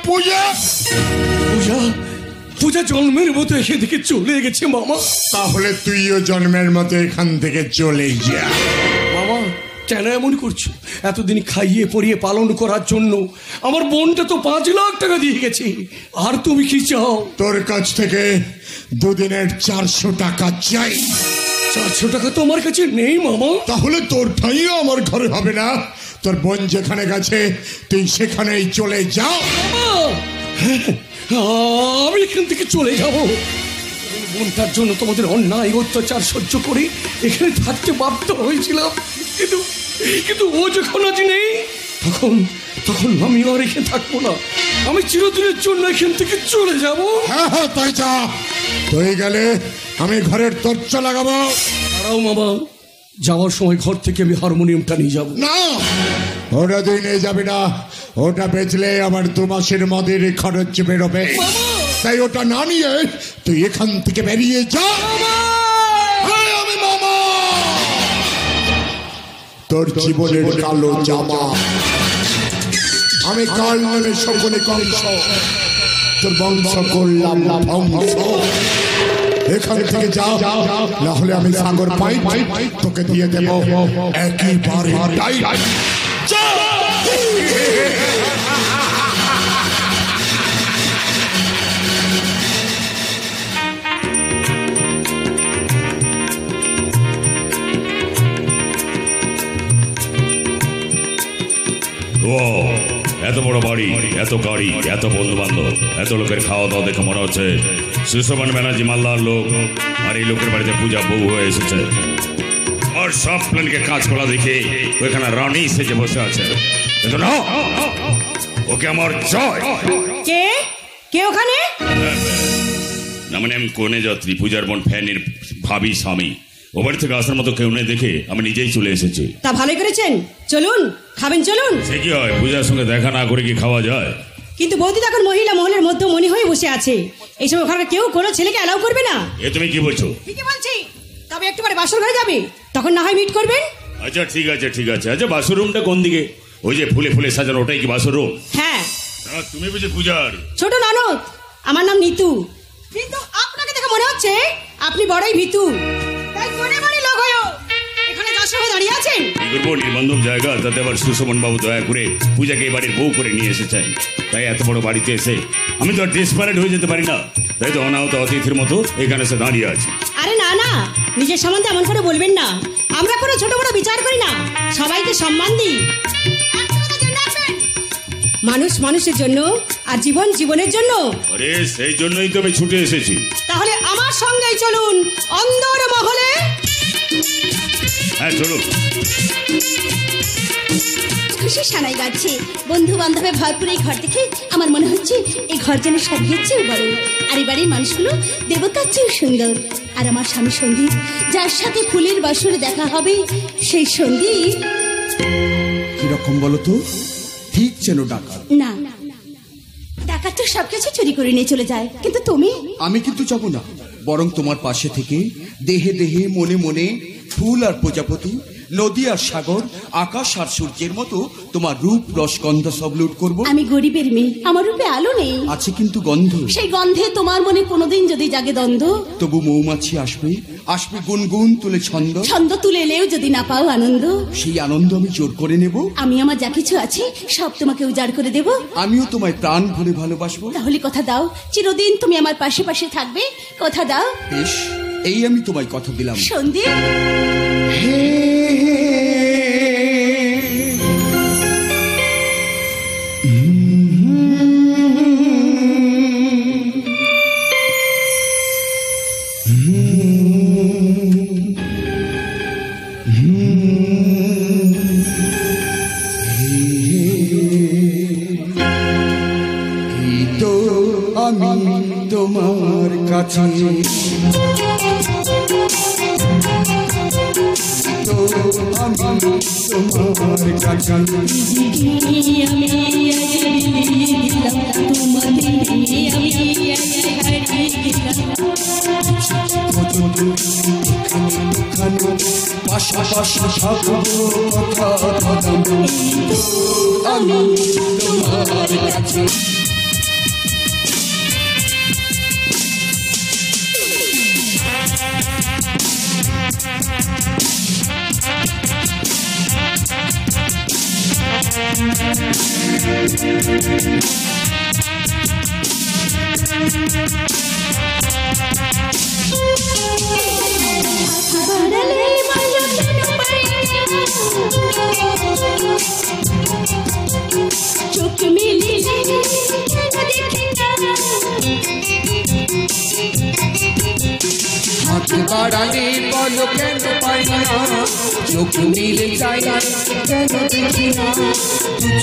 পূজা, পূজা, পূজা জন্মের মতো এদিকে চলে গেছে মামা। তাহলে তুইও জন্মের মতো এখান থেকে চলে যা। মামা কেন এমন করছো? এতদিন খাইয়ে পরিয়ে পালন করার জন্য আমার বোনটা তো 5 লাখ টাকা দিয়ে গেছে। আর তুমি কি চাও? তোর কাছ থেকে দুদিনের 400 টাকা চাই। 400 টাকা তো আমার কাছে নেই মামা। তাহলে তোর ঠাইও আমার ঘরে হবে না। তোর বোন যেখানে গেছে তুই সেখানেই চলে যাও। আমি এখান থেকে চলে যাব। বোনটার জন্য তোমাদের অন্যায় অত্যাচার সহ্য করে এখানে থাকতে বাধ্য হয়েছিলাম, কিন্তু কিন্তু ও যখন আজ নেই, তখন আমি আর এখানে থাকবো না। আমি চিরদিনের জন্য এখান থেকে চলে যাব। হ্যাঁ হ্যাঁ তাই যা। তুই গেলে আমি ঘরের দরজা লাগাবো। দাঁড়াও মামা, যাওয়ার সময় ঘর থেকে আমি হারমোনিয়ামটা নিয়ে যাবো। না, ওটা তুই নিয়ে যাবি না। ওটা বেচলে আমার 2 মাসের মদের খরচ বেরোবে। তাই ওটা না নিয়ে তুই এখান থেকে বেরিয়ে যা। আমি মামা, তোর জীবনের কালো জামা আমি কাল নামে সকলে কংস, তোর বংশ করলাম ধ্বংস। এখান থেকে যা, না হলে আমি সাগর পাই তোকে দিয়ে দেব একেবারে টাইট। যা। এত বড় বাড়ি, এত গাড়ি, এত বন্ধু বান্ধব, এত লোকের খাওয়া দাওয়া দেখে মনে হচ্ছে সুশোভন ব্যানার্জি মাল্লার লোক। আর এই লোকের বাড়িতে পূজা বউ হয়ে এসেছে। আর সব প্ল্যানকে কাজ করা দেখে ওইখানে রানী সেজে বসে আছে। কিন্তু না, ওকে আমার জয়। কে কে ওখানে? না মানে আমি কোনে যাত্রী, পূজার বোন ফ্যানের ভাবি স্বামী। ও বাড়ি থেকে আসার মতো কেউ নেই দেখে আমি নিজেই চলে এসেছি। তা ভালোই করেছেন, চলুন খাবেন চলুন। সে কি হয়, পূজার সঙ্গে দেখা না করে কি খাওয়া যায়? কিন্তু বৌদি তখন মহিলা মহলের মধ্যে মনে হয়ে বসে আছে, এইসব ওখানে কেউ কোনো ছেলেকে অ্যালাউ করবে না। এ তুমি কি বলছো? ঠিকই বলছি। তবে একটু পরে বাসর ঘরে যাবে, তখন না হয় মিট করবেন। আচ্ছা ঠিক আছে ঠিক আছে। আচ্ছা বাসর রুমটা কোন দিকে? ওই যে ফুলে ফুলে সাজানো ওটাই কি বাসর রুম? হ্যাঁ। তুমি বুঝে পূজার ছোট ননদ, আমার নাম নিতু। কিন্তু আপনাকে দেখে মনে হচ্ছে আপনি বড়ই ভীতু। তাই মনে মনে লোক হয়ে এখানে দর্শক হয়ে দাঁড়িয়ে আছেন। কি করবো, নির্বান্ধব জায়গা, তাতে আবার সুশোভন বাবু দয়া করে পূজাকে এই বাড়ির বউ করে নিয়ে এসেছেন। তাই এত বড় বাড়িতে এসে আমি তো আর ডেসপারেট হয়ে যেতে পারি না। তাই তো অনাহত অতিথির মতো এখানে এসে দাঁড়িয়ে আছি। আরে না না, নিজের সম্বন্ধে এমন করে বলবেন না। আমরা কোনো ছোট বড় বিচার করি না, সবাইকে সম্মান দিই। মানুষ মানুষের জন্য, আর জীবন জীবনের জন্য। আরে সেই জন্যই তো আমি ছুটে এসেছি। তাহলে আমার সঙ্গেই চলুন অন্দর মহলে। হ্যাঁ চলুন। খুশি সানাই বাজছে, বন্ধু বান্ধবে ভরপুর এই ঘর দেখে আমার মনে হচ্ছে এই ঘর যেন স্বর্গের চেয়েও বড়, আর এই বাড়ির মানুষগুলো দেবতার চেয়েও সুন্দর। আর আমার স্বামী সন্দীপ, যার সাথে ফুলের বাসরে দেখা হবে, সেই সন্দীপ কিরকম বলো তো? ঠিক যেন ডাকাত। না, ডাকাত তো সবকিছু চুরি করে নিয়ে চলে যায়, কিন্তু তুমি? আমি কিন্তু যাবো না, বরং তোমার পাশে থেকে দেহে দেহে মনে মনে ফুল আর প্রজাপতি, নদী আর সাগর, আকাশ আর সূর্যের মতো তোমার রূপ রসগন্ধ সব লুট করবো। আমি গরিবের মেয়ে, আমার রূপে আলো নেই, আছে কিন্তু গন্ধ। সেই গন্ধে তোমার মনে কোনোদিন যদি জাগে দ্বন্দ্ব, তবু মৌমাছি আসবে, আসবে গুনগুন তুলে ছন্দ। ছন্দ তুলে এলেও যদি না পাও আনন্দ, সেই আনন্দ আমি জোর করে নেব। আমি আমার যা কিছু আছে সব তোমাকে উজাড় করে দেব। আমিও তোমায় প্রাণ ভরে ভালোবাসবো। তাহলে কথা দাও, চিরদিন তুমি আমার পাশে পাশে থাকবে, কথা দাও। বেশ, এই আমি তোমায় কথা দিলাম। সন্দীপ, আমি তোমার কাছে, তো আমি তোমার কাছে, পাশাপাশি থাকবো কথা আমি তোমার কাছে। চোখ মিলিয়ে দেখি না, হাত বাড়ালে বলো কেন পাই না, চোখ মিলে যাই কেন দেখি না,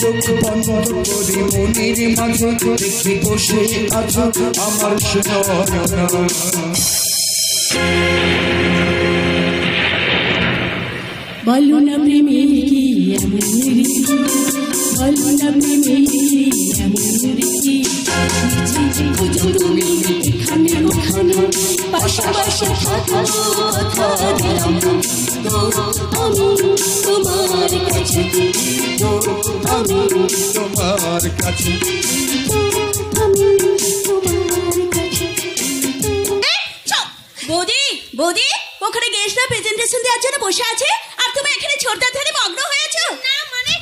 চোখ বন্ধ করে মনের মাঝে দেখি বসে আছো আমার সোনা। বলো না প্রেমে কি এমন রীতি, বলো না প্রেমে কি এমন রীতি, তুমি এখানে ওখানে পাশাপাশি থাকো কথা দিলাম, তো আমি তোমার কাছে, তো আমি তোমার কাছে, আমি তোমার কাছে। বৌদি, বৌদি, ওখানে গেস্টরা প্রেজেন্টেশন দেওয়ার জন্য বসে আছে, আর তুমি এখানে ছোটদার ধারে মগ্ন হয়েছো। না মানে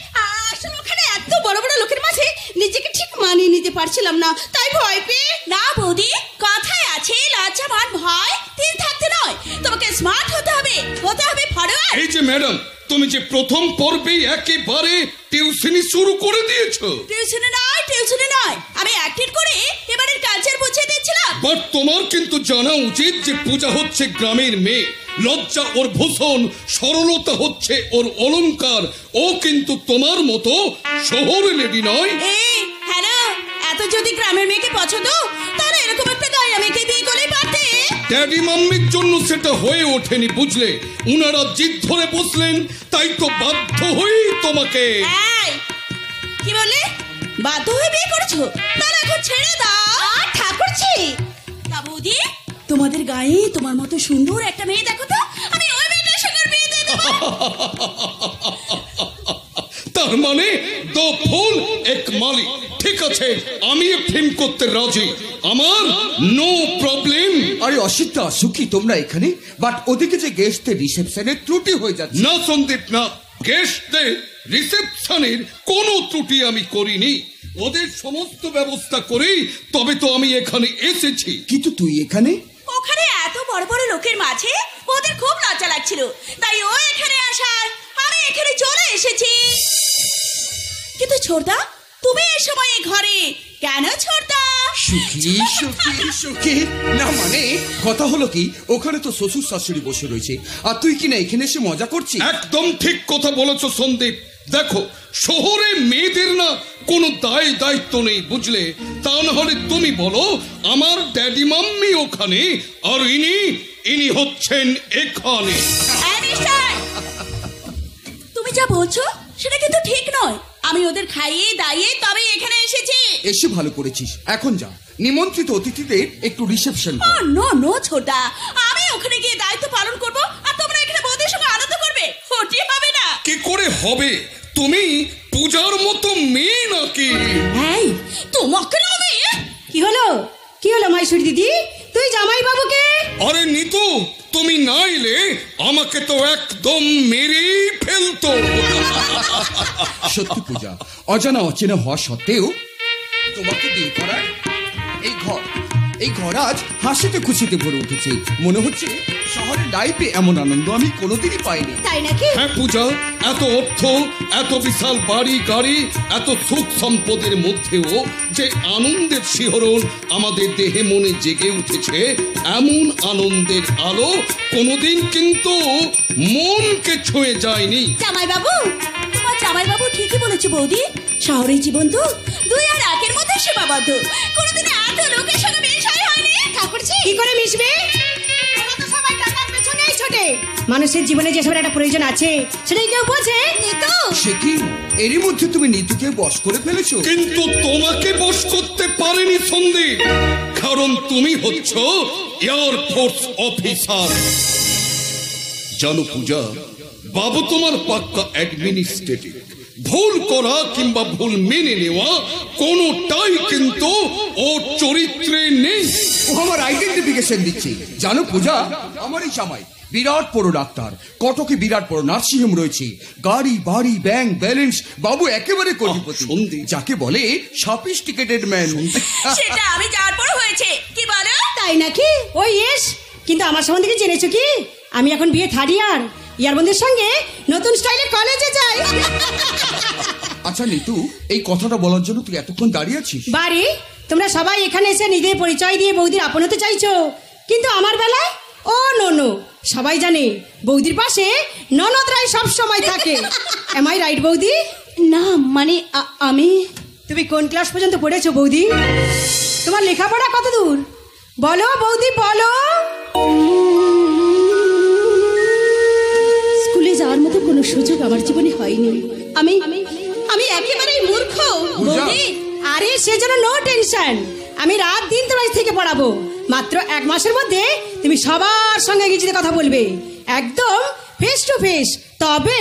আসলে ওখানে এত বড় বড় লোকের মাঝে নিজেকে ঠিক মানিয়ে নিতে পারছিলাম না, তাই ভয় পেয়ে। না বৌদি, কথায় আছে লজ্জা মান ভয় তিল থাকতে নয়, তোমাকে স্মার্ট হতে হবে, হতে হবে ফরওয়ার্ড। এই যে ম্যাডাম, তুমি যে প্রথম পর্বেই একেবারে টিউশনি শুরু করে দিয়েছো। টিউশনে নয়, আমি অ্যাক্টিং করে এবারের কালচার বুঝিয়ে দিচ্ছিলাম। বাট তোমার কিন্তু জানা উচিত যে পূজা হচ্ছে গ্রামের মেয়ে, লজ্জা ওর ভূষণ, সরলতা হচ্ছে ওর অলংকার। ও কিন্তু তোমার মতো শহরের লেডি নয়। এই হ্যালো, এত যদি গ্রামের মেয়েকে পছন্দ, তাহলে এরকম একটা গায়ে মেয়েকে বিয়ে করলেই পারতে। ড্যাডি মাম্মির জন্য সেটা হয়ে ওঠেনি, বুঝলে? উনারা জিদ ধরে বসলেন, তাই তো বাধ্য হয়েই তোমাকে। এই কি বললে? বাধ্য হয়ে বিয়ে করেছো? তাহলে এখন ছেড়ে দাও। ঠাকুরজি, তা বৌদি, তোমাদের গায়ে তোমার মতো সুন্দর একটা মেয়ে দেখো তো, আমি ওই মেয়েটার সঙ্গে বিয়ে দিয়ে দেব। তার মানে দো ফুল এক মালি। ঠিক আছে, আমি ফিল্ম করতে রাজি, আমার নো প্রবলেম। আরে অসিতা, সুখী তোমরা এখানে, বাট ওদিকে যে গেস্টদের রিসেপশনের ত্রুটি হয়ে যাচ্ছে। না সন্দীপ না, গেস্টদের রিসেপশনের কোনো ত্রুটি আমি করিনি। ওদের সমস্ত ব্যবস্থা করেই তবে তো আমি এখানে এসেছি। কিন্তু তুই এখানে? ওখানে এত বড় বড় লোকের মাঝে ওদের খুব লজ্জা লাগছিল, তাই ও এখানে আসার আমি এখানে চলে এসেছি। কিন্তু ছোটদা, তুমি এই সময় ঘরে কেন? ছোটদা সুখী সুখী সুখী না, মানে কথা হলো কি, ওখানে তো শ্বশুর শাশুড়ি বসে রয়েছে, আর তুই কিনা এখানে এসে মজা করছিস। একদম ঠিক কথা বলেছো সন্দীপ। দেখো, শহরে মেয়েদের না কোনো দায় দায়িত্ব নেই, বুঝলে? তা না হলে তুমি বলো, আমার ড্যাডি মাম্মি ওখানে, আর ইনি হচ্ছেন এখানে। তুমি যা বলছো সেটা কিন্তু ঠিক নয়। আমি ওদের খাইয়ে দাইয়ে তবে এখানে এসেছি। এসে ভালো করেছিস, এখন যা, নিমন্ত্রিত অতিথিদের একটু রিসেপশন কর। নো ছোটা, আমি ওখানে গিয়ে দায়িত্ব পালন করব, আর তোমরা এখানে বৌদির সঙ্গে আনন্দ করবে। ওটি হবে না। কি করে হবে? তুমি পূজার মতো মেয়ে নাকি? এই তোমাকে না আমি। কি হলো মাইশুরি দিদি, তুই জামাই বাবুকে? আরে নিতু, তুমি না এলে আমাকে তো একদম মেরেই ফেলতো। সত্যি পূজা, অজানা অচেনা হওয়া সত্ত্বেও তোমাকে বিয়ে করার এই ঘর আজ হাসিতে খুশিতে ভরে উঠেছে। মনে হচ্ছে শহরের লাইফে এমন আনন্দ আমি কোনোদিনই পাইনি। তাই নাকি? হ্যাঁ পূজা, এত অর্থ, এত বিশাল বাড়ি গাড়ি, এত সুখ সম্পদের মধ্যেও যে আনন্দের শিহরণ আমাদের দেহে মনে জেগে উঠেছে, এমন আনন্দের আলো কোনোদিন কিন্তু মনকে ছুঁয়ে যায়নি। জামাই বাবু, তোমার জামাই বাবু ঠিকই বলেছে বৌদি। শহরের জীবন তো দুই আর একের মধ্যে সীমাবদ্ধ। কোনোদিন এত লোকের সঙ্গে মেশাই হয়নি। ঠাকুরজি, কি করে মিশবে? ওরা তো সবাই টাকার পেছনেই ছোটে। মানুষের জীবনে যেসব একটা প্রয়োজন আছে সেটাই কেউ বোঝে। নিতু, সে কি এরই মধ্যে তুমি নিতুকে বশ করে ফেলেছো? কিন্তু তোমাকে বশ করতে পারেনি সন্দীপ, কারণ তুমি হচ্ছ এয়ারফোর্স অফিসার। জানো পূজা, বাবু তোমার পাক্কা অ্যাডমিনিস্ট্রেটিভ। ভুল করা কিংবা ভুল মেনে নেওয়া কোনোটাই কিন্তু ওর চরিত্রে নেই। ও আমার আইডেন্টিফিকেশন দিচ্ছে। জানো পূজা, আমার এই জামাই বিরাট বড় ডাক্তার, কটকে বিরাট বড় নার্সিংহোম রয়েছে, গাড়ি বাড়ি ব্যাংক ব্যালেন্স, বাবু একেবারে কোটিপতি, যাকে বলে সফিস্টিকেটেড ম্যান। সেটা আমি যাওয়ার পর হয়েছে। কি বলো? তাই নাকি? ওই ইয়েস, কিন্তু আমার সম্বন্ধে কি জেনেছো কি? আমি এখন বিয়ে থার্ড ইয়ার বন্ধুর সঙ্গে নতুন স্টাইলে কলেজে যাই। আচ্ছা নিতু, এই কথাটা বলার জন্য তুই এতক্ষণ দাঁড়িয়ে আছিস? বাড়ি তোমরা সবাই এখানে এসে নিজের পরিচয় দিয়ে বৌদির আপন হতে চাইছো, কিন্তু আমার বেলায় ও নো। সবাই জানে বৌদির পাশে ননদরাই সব সময় থাকে। এম আই রাইট বৌদি? না মানে আমি। তুমি কোন ক্লাস পর্যন্ত পড়েছো বৌদি? তোমার লেখাপড়া কত দূর বলো বৌদি, বলো। স্কুলে যাওয়ার মতো কোনো সুযোগ আমার জীবনে হয়নি। আমি একেবারেই মূর্খ বৌদি। আরে সেজন্য নো টেনশন, আমি রাত দিন তোমার থেকে পড়াবো। মাত্র 1 মাসের মধ্যে তুমি সবার সঙ্গে ইংরেজিতে কথা বলবে, একদম ফেস টু ফেস। তবে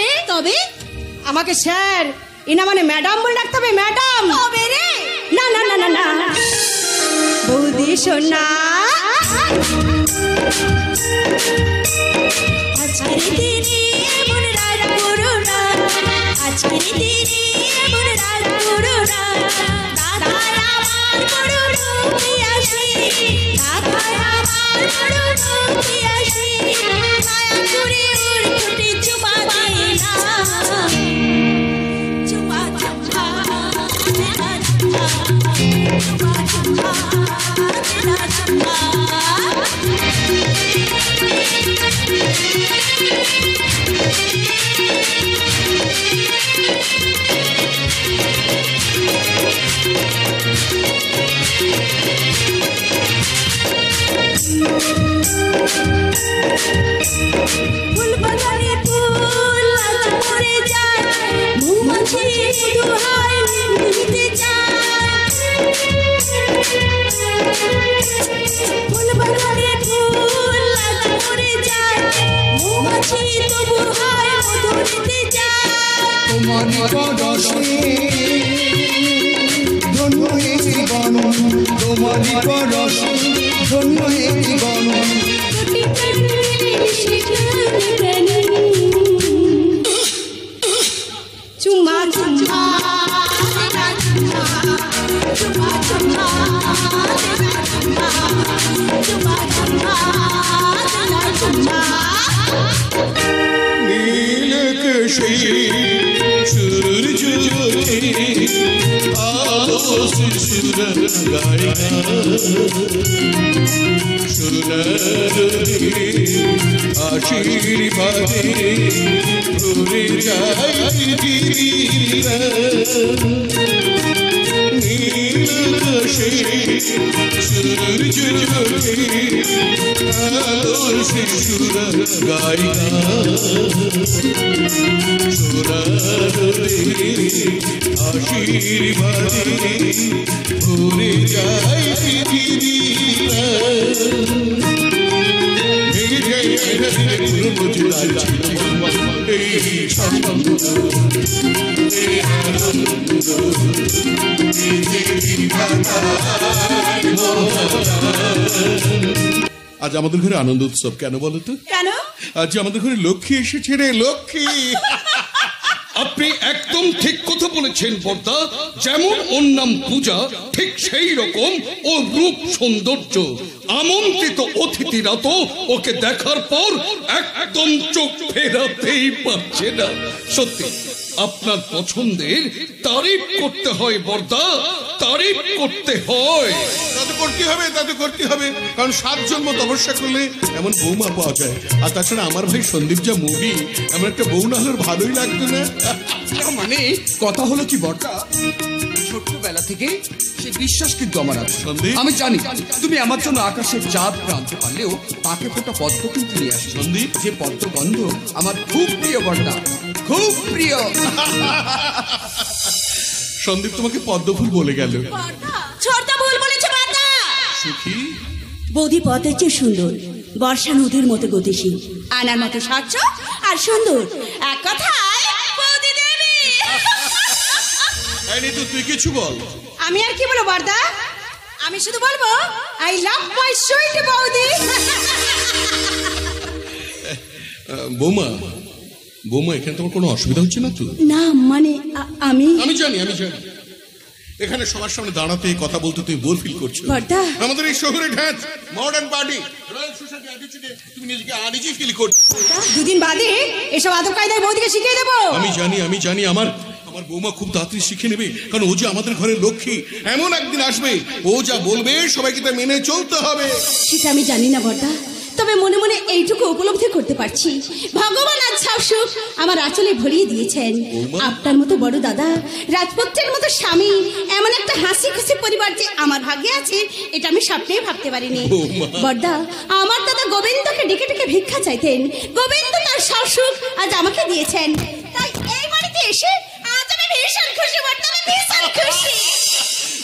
আমাকে স্যার এনা মানে ম্যাডাম বলে রাখতে হবে। ম্যাডাম হবে রে? না না না না না বৌদি সোনা, আজকের দিনে এমন রাগ করো না, আজকের দিনে এমন রাগ করো না। দাদা আমার বড় রূপিয়াসী, দাদা আমার বড় রূপিয়াসী, মায়া করে ওর ঠোঁটে চুমা ফুল বাগানে ফুল আজ মরে যায়, মৌমাছি দোহাই নিতে যায়। ফুল বাগানে ফুল আজ মরে যায়, মৌমাছি তবু হয় মধু নিতে যায়। তোমারি পরশে ধন্য এ জীবন, তোমারি পরশে ধন্য এ জীবন। চুমা চুমা চুমা চুমা চুমা চুমা নীল কেশে সূর্য আলো সুর গায়া সোনার আশীর্বাদে ভরে যায় পৃথিবীরা। নীল কেশে সূর্য আলো সুর গায়া আশীর্বাদে ভরে যায় পৃথিবীরা। আজ আমাদের ঘরে আনন্দ উৎসব কেন বলো তো? কেন? আজ আমাদের ঘরে লক্ষ্মী এসেছে রে, লক্ষ্মী। আপনি একদম ঠিক কথা বলেছেন বর্দা। যেমন ওর নাম পূজা, ঠিক সেই রকম ওর রূপ সৌন্দর্য। আমন্ত্রিত অতিথিরা তো ওকে দেখার পর একদম চোখ ফেরাতেই পারছে না। সত্যি আপনার পছন্দের তারিফ করতে হয় বর্দা, তারিফ করতে হয়। তাতে করতে হবে, তাতে করতে হবে, কারণ 7 জন্ম তপস্যা করলে এমন বৌমা পাওয়া যায়। আর তাছাড়া আমার ভাই সন্দীপ যা মুভি, এমন একটা বউ না হলে ভালোই লাগতো না। মানে কথা হলো কি বর্দা, ছোট্টবেলা থেকে সে বিশ্বাস কিন্তু আমার আছে। সন্দীপ? আমি জানি তুমি আমার জন্য আকাশের চাঁদ আনতে পারলেও তাকে ফোটা পদ্ম কিন্তু নিয়ে আসো। সন্দীপ? যে পদ্মগন্ধ আমার খুব প্রিয় বর্দা, খুব প্রিয়। সন্দীপ তোমাকে পদ্মফুল বলে গেল। ছোটটা ভুল বলেছে বাদা। সুখী বৌদি পথের চেয়ে সুন্দর, বর্ষা নদীর মতো গতিশীল, আনার মতো স্বচ্ছ আর সুন্দর। এক কথায় বৌদি দেবী। এই নিতু, তুই কিছু বল। আমি আর কি বলবো বর্দা, আমি শুধু বলবো আই লাভ মাই সুইট বৌদি। বৌমা, বৌমা, এখানে তোমার কোনো অসুবিধা হচ্ছে না তো? না মানে আমি জানি, আমি জানি। এখানে সবার সামনে দাঁড়াতে, কথা বলতে তুমি বোর ফিল করছো। বর্দা, আমাদের এই শহরে ঢাঁচ মডার্ন পার্টি রয়্যাল সোসাইটি অ্যাটিটিউডে তুমি নিজেকে আনিজি ফিল করছো। দুদিন বাদে এসব আদব কায়দায় বৌদিকে শিখিয়ে দেবো। আমি জানি আমার বৌমা খুব তাড়াতাড়ি শিখে নেবে, কারণ ও যে আমাদের ঘরের লক্ষ্মী। এমন একদিন আসবে ও যা বলবে সবাইকে তা মেনে চলতে হবে। সেটা আমি জানি না বর্দা, তবে মনে মনে এইটুকু উপলব্ধি করতে পারছি, ভগবান আজ সুখ আমার আঁচলে ভরিয়ে দিয়েছেন। আপনার মতো বড় দাদা, রাজপুত্রের মতো স্বামী, এমন একটা হাসি খুশি পরিবার যে আমার ভাগ্যে আছে, এটা আমি স্বপ্নেই ভাবতে পারিনি। বর্দা, আমার দাদা গোবিন্দকে ডেকে ডেকে ভিক্ষা চাইতেন, গোবিন্দ তার সব সুখ আজ আমাকে দিয়েছেন। তাই এই বাড়িতে এসে আজ আমি ভীষণ খুশি বর্দা, আমি ভীষণ খুশি।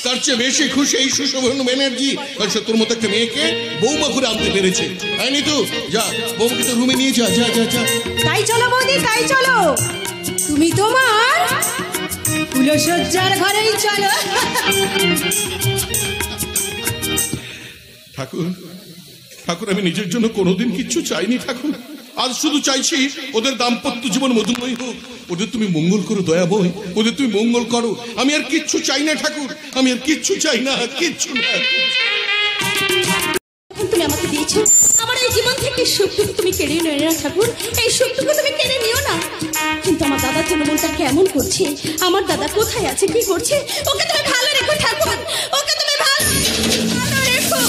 তার চেয়ে বেশি খুশি এই সুশোভন ব্যানার্জি, কারণ সে তোর মতো একটা মেয়েকে বৌমা করে আনতে পেরেছে। তাই নি তো, যা বৌমাকে তো রুমে নিয়ে যা, যা যা যা। তাই চলো বৌদি, তাই চলো, তুমি তোমার ফুলসজ্জার ঘরেই চলো। ঠাকুর, ঠাকুর, আমি নিজের জন্য কোনোদিন কিচ্ছু চাইনি ঠাকুর। আজ শুধু চাইছি ওদের দাম্পত্য জীবন মধুময় হোক, ওদের তুমি মঙ্গল করো দয়াময়, ওদের তুমি মঙ্গল করো। আমি আর কিচ্ছু চাই না ঠাকুর, আমি আর কিচ্ছু চাই না, কিচ্ছু না। তুমি আমাকে দিয়েছো, আমার এই জীবন থেকে সুখটুকু তুমি কেড়ে নিও না ঠাকুর, এই সুখটুকু তুমি কেড়ে নিও না। কিন্তু আমার দাদার জন্য মনটা কেমন করছে। আমার দাদা কোথায় আছে, কি করছে? ওকে তুমি ভালো রেখো ঠাকুর, ওকে তুমি ভালো রেখো।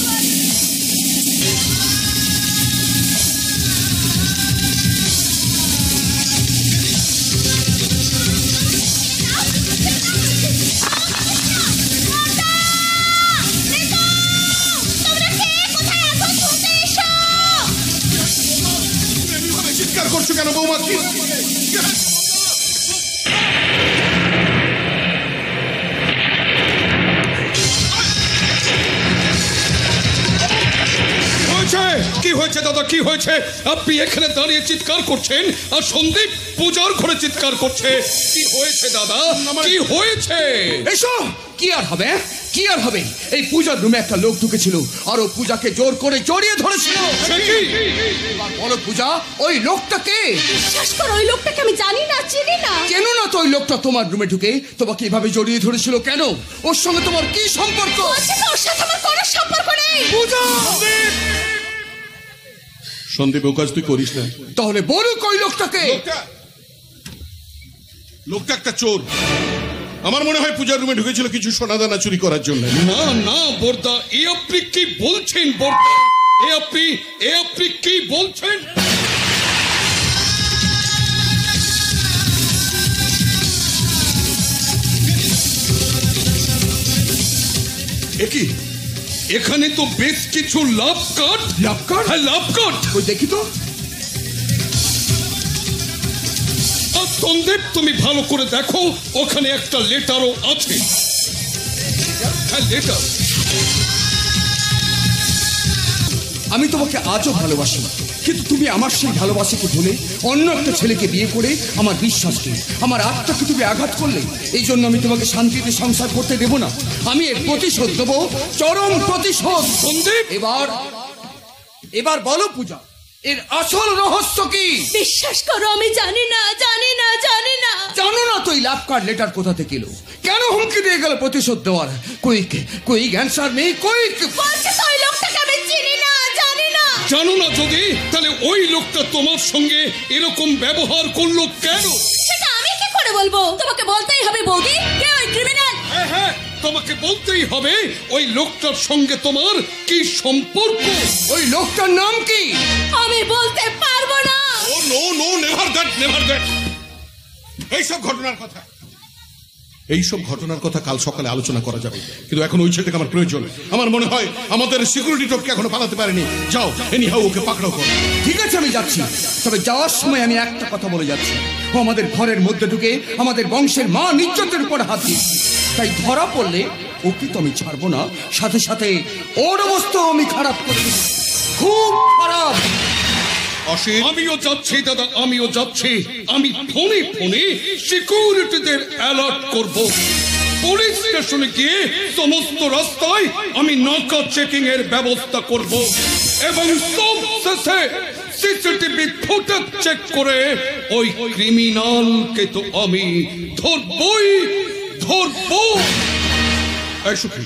চিৎকার করছো কেন বৌমা? কি কি হয়েছে দাদা, কি হয়েছে? আপনি এখানে দাঁড়িয়ে চিৎকার করছেন আর সন্দীপ পূজার ঘরে চিৎকার করছে। কি হয়েছে দাদা, কি হয়েছে? এসো। কি আর হবে, কি আর হবে? এই পূজার রুমে একটা লোক ঢুকেছিল আর ও পূজাকে জোর করে জড়িয়ে ধরেছিল। সে কি? এবার বলো পূজা, ওই লোকটা কে? বিশ্বাস করো, ওই লোকটাকে আমি জানি না, চিনি না। কেন না তো ওই লোকটা তোমার রুমে ঢুকে তোমাকে এভাবে জড়িয়ে ধরেছিল কেন? ওর সঙ্গে তোমার কি সম্পর্ক? ওর সাথে আমার কোনো সম্পর্ক নেই। পূজা! সন্দীপ, ও কাজ তুই করিস না। তাহলে বলুক ওই লোকটাকে। লোকটা একটা চোর। আমার মনে হয় পূজার রুমে ঢুকেছিল কিছু সোনাদানা চুরি করার জন্য। না না বর্দা, এ আপনি কি বলছেন বর্দা? এ আপনি কি বলছেন? একই এখানে তো বেশ কিছু লাভ কার্ড। লাভ কার্ড? হ্যাঁ, লাভ কার্ড। ওই দেখি তো। আর সন্দীপ, তুমি ভালো করে দেখো, ওখানে একটা লেটারও আছে। হ্যাঁ, লেটার। আমি তোমাকে আজও ভালোবাসি, কিন্তু তুমি আমার সেই ভালোবাসাকে ভুলে অন্য একটা ছেলেকে বিয়ে করে আমার বিশ্বাসকে, আমার আত্মাকে তুমি আঘাত করলে। এই জন্য আমি তোমাকে শান্তিতে সংসার করতে দেব না। আমি এর প্রতিশোধ দেবো, চরম প্রতিশোধ। সন্দীপ, এবার বলো পূজা, এর আসল রহস্য কি? বিশ্বাস করো, আমি জানি না, জানি না, জানি না। জানো না তো এই লাভ কার্ড লেটার কোথা থেকে এলো? কেন হুমকি দিয়ে গেল প্রতিশোধ দেওয়ার? কই অ্যান্সার নেই। বলছে তো ওই লোকটাকে আমি চিনি না, জানি না। জানো না যদি, তাহলে ওই লোকটা তোমার সঙ্গে এরকম ব্যবহার করলো কেন? সেটা আমি কি করে বলবো? তোমাকে বলতেই হবে বৌদি, কে ওই ক্রিমিনাল। হ্যাঁ, তোমাকে বলতেই হবে ওই লোকটার সঙ্গে তোমার কি সম্পর্ক। ওই লোকটার নাম কি? আমি বলতে পারবো না। Oh no no, never that, never that. এইসব ঘটনার কথা কাল সকালে আলোচনা করা যাবে, কিন্তু এখন ওই ছেলেটাকে আমার প্রয়োজন। আমার মনে হয় আমাদের সিকিউরিটি টপকে এখনো পালাতে পারেনি। যাও, এনিহাউ ওকে পাকড়াও করো। ঠিক আছে, আমি যাচ্ছি। তবে যাওয়ার সময় আমি একটা কথা বলে যাচ্ছি, ও আমাদের ঘরের মধ্যে ঢুকে আমাদের বংশের মান ইজ্জতের উপর হাত দিয়েছে। তাই ধরা পড়লে ওকে তো আমি ছাড়বো না, সাথে সাথে ওর অবস্থাও আমি খারাপ করে দেব। খুব খারাপ। আমিও যাচ্ছি দাদা, আমিও যাচ্ছি। আমি ফোনে ফোনে সিকিউরিটিদের অ্যালার্ট করব। পুলিশ স্টেশনে গিয়ে সমস্ত রাস্তায় আমি নাকা চেকিং এর ব্যবস্থা করব এবং সব শেষে সিসিটিভি ফুটেজ চেক করে ওই ক্রিমিনালকে তো আমি ধরবই ধরব। এই সুখী,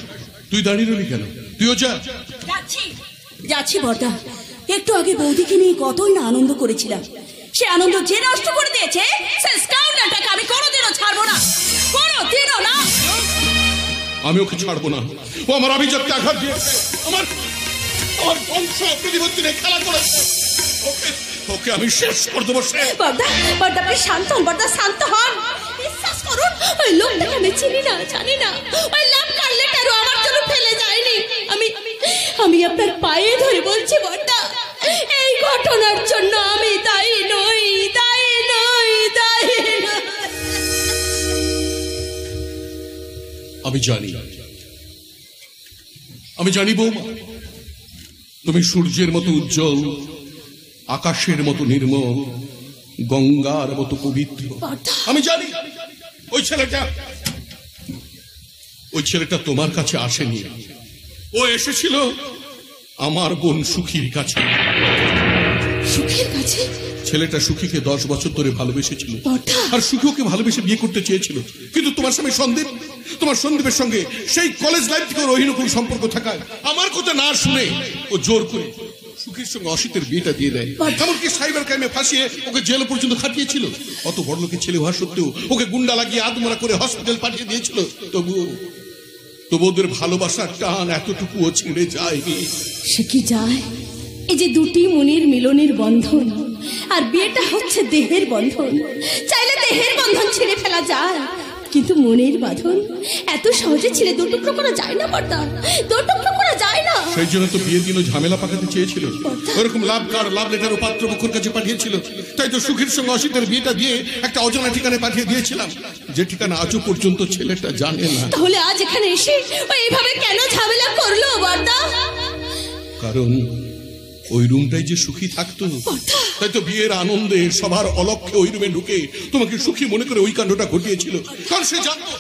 তুই দাঁড়িয়ে রইলি কেন? তুইও যা। যাচ্ছি বর্দা। একটু আগে বৌদিকে নিয়ে কতই না আনন্দ করেছিলাম, সে আনন্দ যে নষ্ট করে দিয়েছে, সে স্কাউন্ডারটাকে আমি কোনোদিনও ছাড়বো না, কোনোদিনও না। আমি ওকে ছাড়বো না। ও আমার আভিজাত্যে আঘাত দিয়েছে, আমার বংশ প্রতিপত্তি নিয়ে খেলা করেছে। ওকে আমি শেষ করে দেবো। বর্দা, আপনি শান্ত হন, বর্দা শান্ত হন। বিশ্বাস করুন, ওই লোকটাকে আমি চিনি না, জানি না। ওই লাভ কার্ড লেটারও আমার জন্য ফেলে যায়নি। আমি আপনার পায়ে ধরে বলছি বর্দা, এই ঘটনার জন্য আমি দায়ী নই, দায়ী নই, দায়ী নই। আমি জানি বৌমা, তুমি সূর্যের মতো উজ্জ্বল, আকাশের মতো নির্মল, গঙ্গার মতো পবিত্র। আমি জানি ওই ছেলেটা তোমার কাছে আসেনি। ও এসেছিল আমার বোন সুখীর কাছে। সুখের কাছে? ছেলেটা সুখীকে 10 বছর ধরে ভালোবেসেছিল, আর সুখী ওকে ভালোবেসে বিয়ে করতে চেয়েছিল। কিন্তু তোমার স্বামী সন্দীপ, তোমার সন্দীপের সঙ্গে সেই কলেজ লাইফ থেকে রহিনকুল সম্পর্ক থাকায় আমার কথা না শুনে ও জোর করে সুখীর সঙ্গে অসিতের বিয়েটা দিয়ে দেয়। এমনকি সাইবার ক্রাইমে ফাঁসিয়ে ওকে জেল পর্যন্ত খাটিয়েছিল। অত বড় লোকের ছেলে হওয়া সত্ত্বেও ওকে গুন্ডা লাগিয়ে আদমরা করে হসপিটাল পাঠিয়ে দিয়েছিল। তবু ওদের ভালোবাসার টান এতটুকুও ছিঁড়ে যায়নি। সে কি যায়? এই যে দুটি মনের মিলনের বন্ধন, আর বিয়েটা হচ্ছে দেহের বন্ধন। চাইলে দেহের বন্ধন ছিঁড়ে ফেলা যায়, কিন্তু মনের বাঁধন এত সহজে ছিঁড়ে দুটুকরো করা যায় না বর্দা, দুটুকরো করা যায় না। সেই জন্য তো বিয়ের দিনও ঝামেলা পাকাতে চেয়েছিল। ওরকম লাভ লেটার ও পাত্রপক্ষের কাছে পাঠিয়েছিল। তাই তো সুখীর সঙ্গে অসিতের বিয়েটা দিয়ে একটা অজানা ঠিকানায় পাঠিয়ে দিয়েছিলাম, যে ঠিকানা আজও পর্যন্ত ছেলেটা জানে না। তাহলে আজ এখানে এসে ও এইভাবে কেন ঝামেলা করলো বর্দা? কারণ ওই রুমটাই যে সুখী থাকতো, তাই তো বিয়ের আনন্দে সবার অলক্ষ্যে ওই রুমে ঢুকে তোমাকে সুখী মনে করে ওই কাণ্ডটা ঘটিয়েছিল। কারণ সে জানতো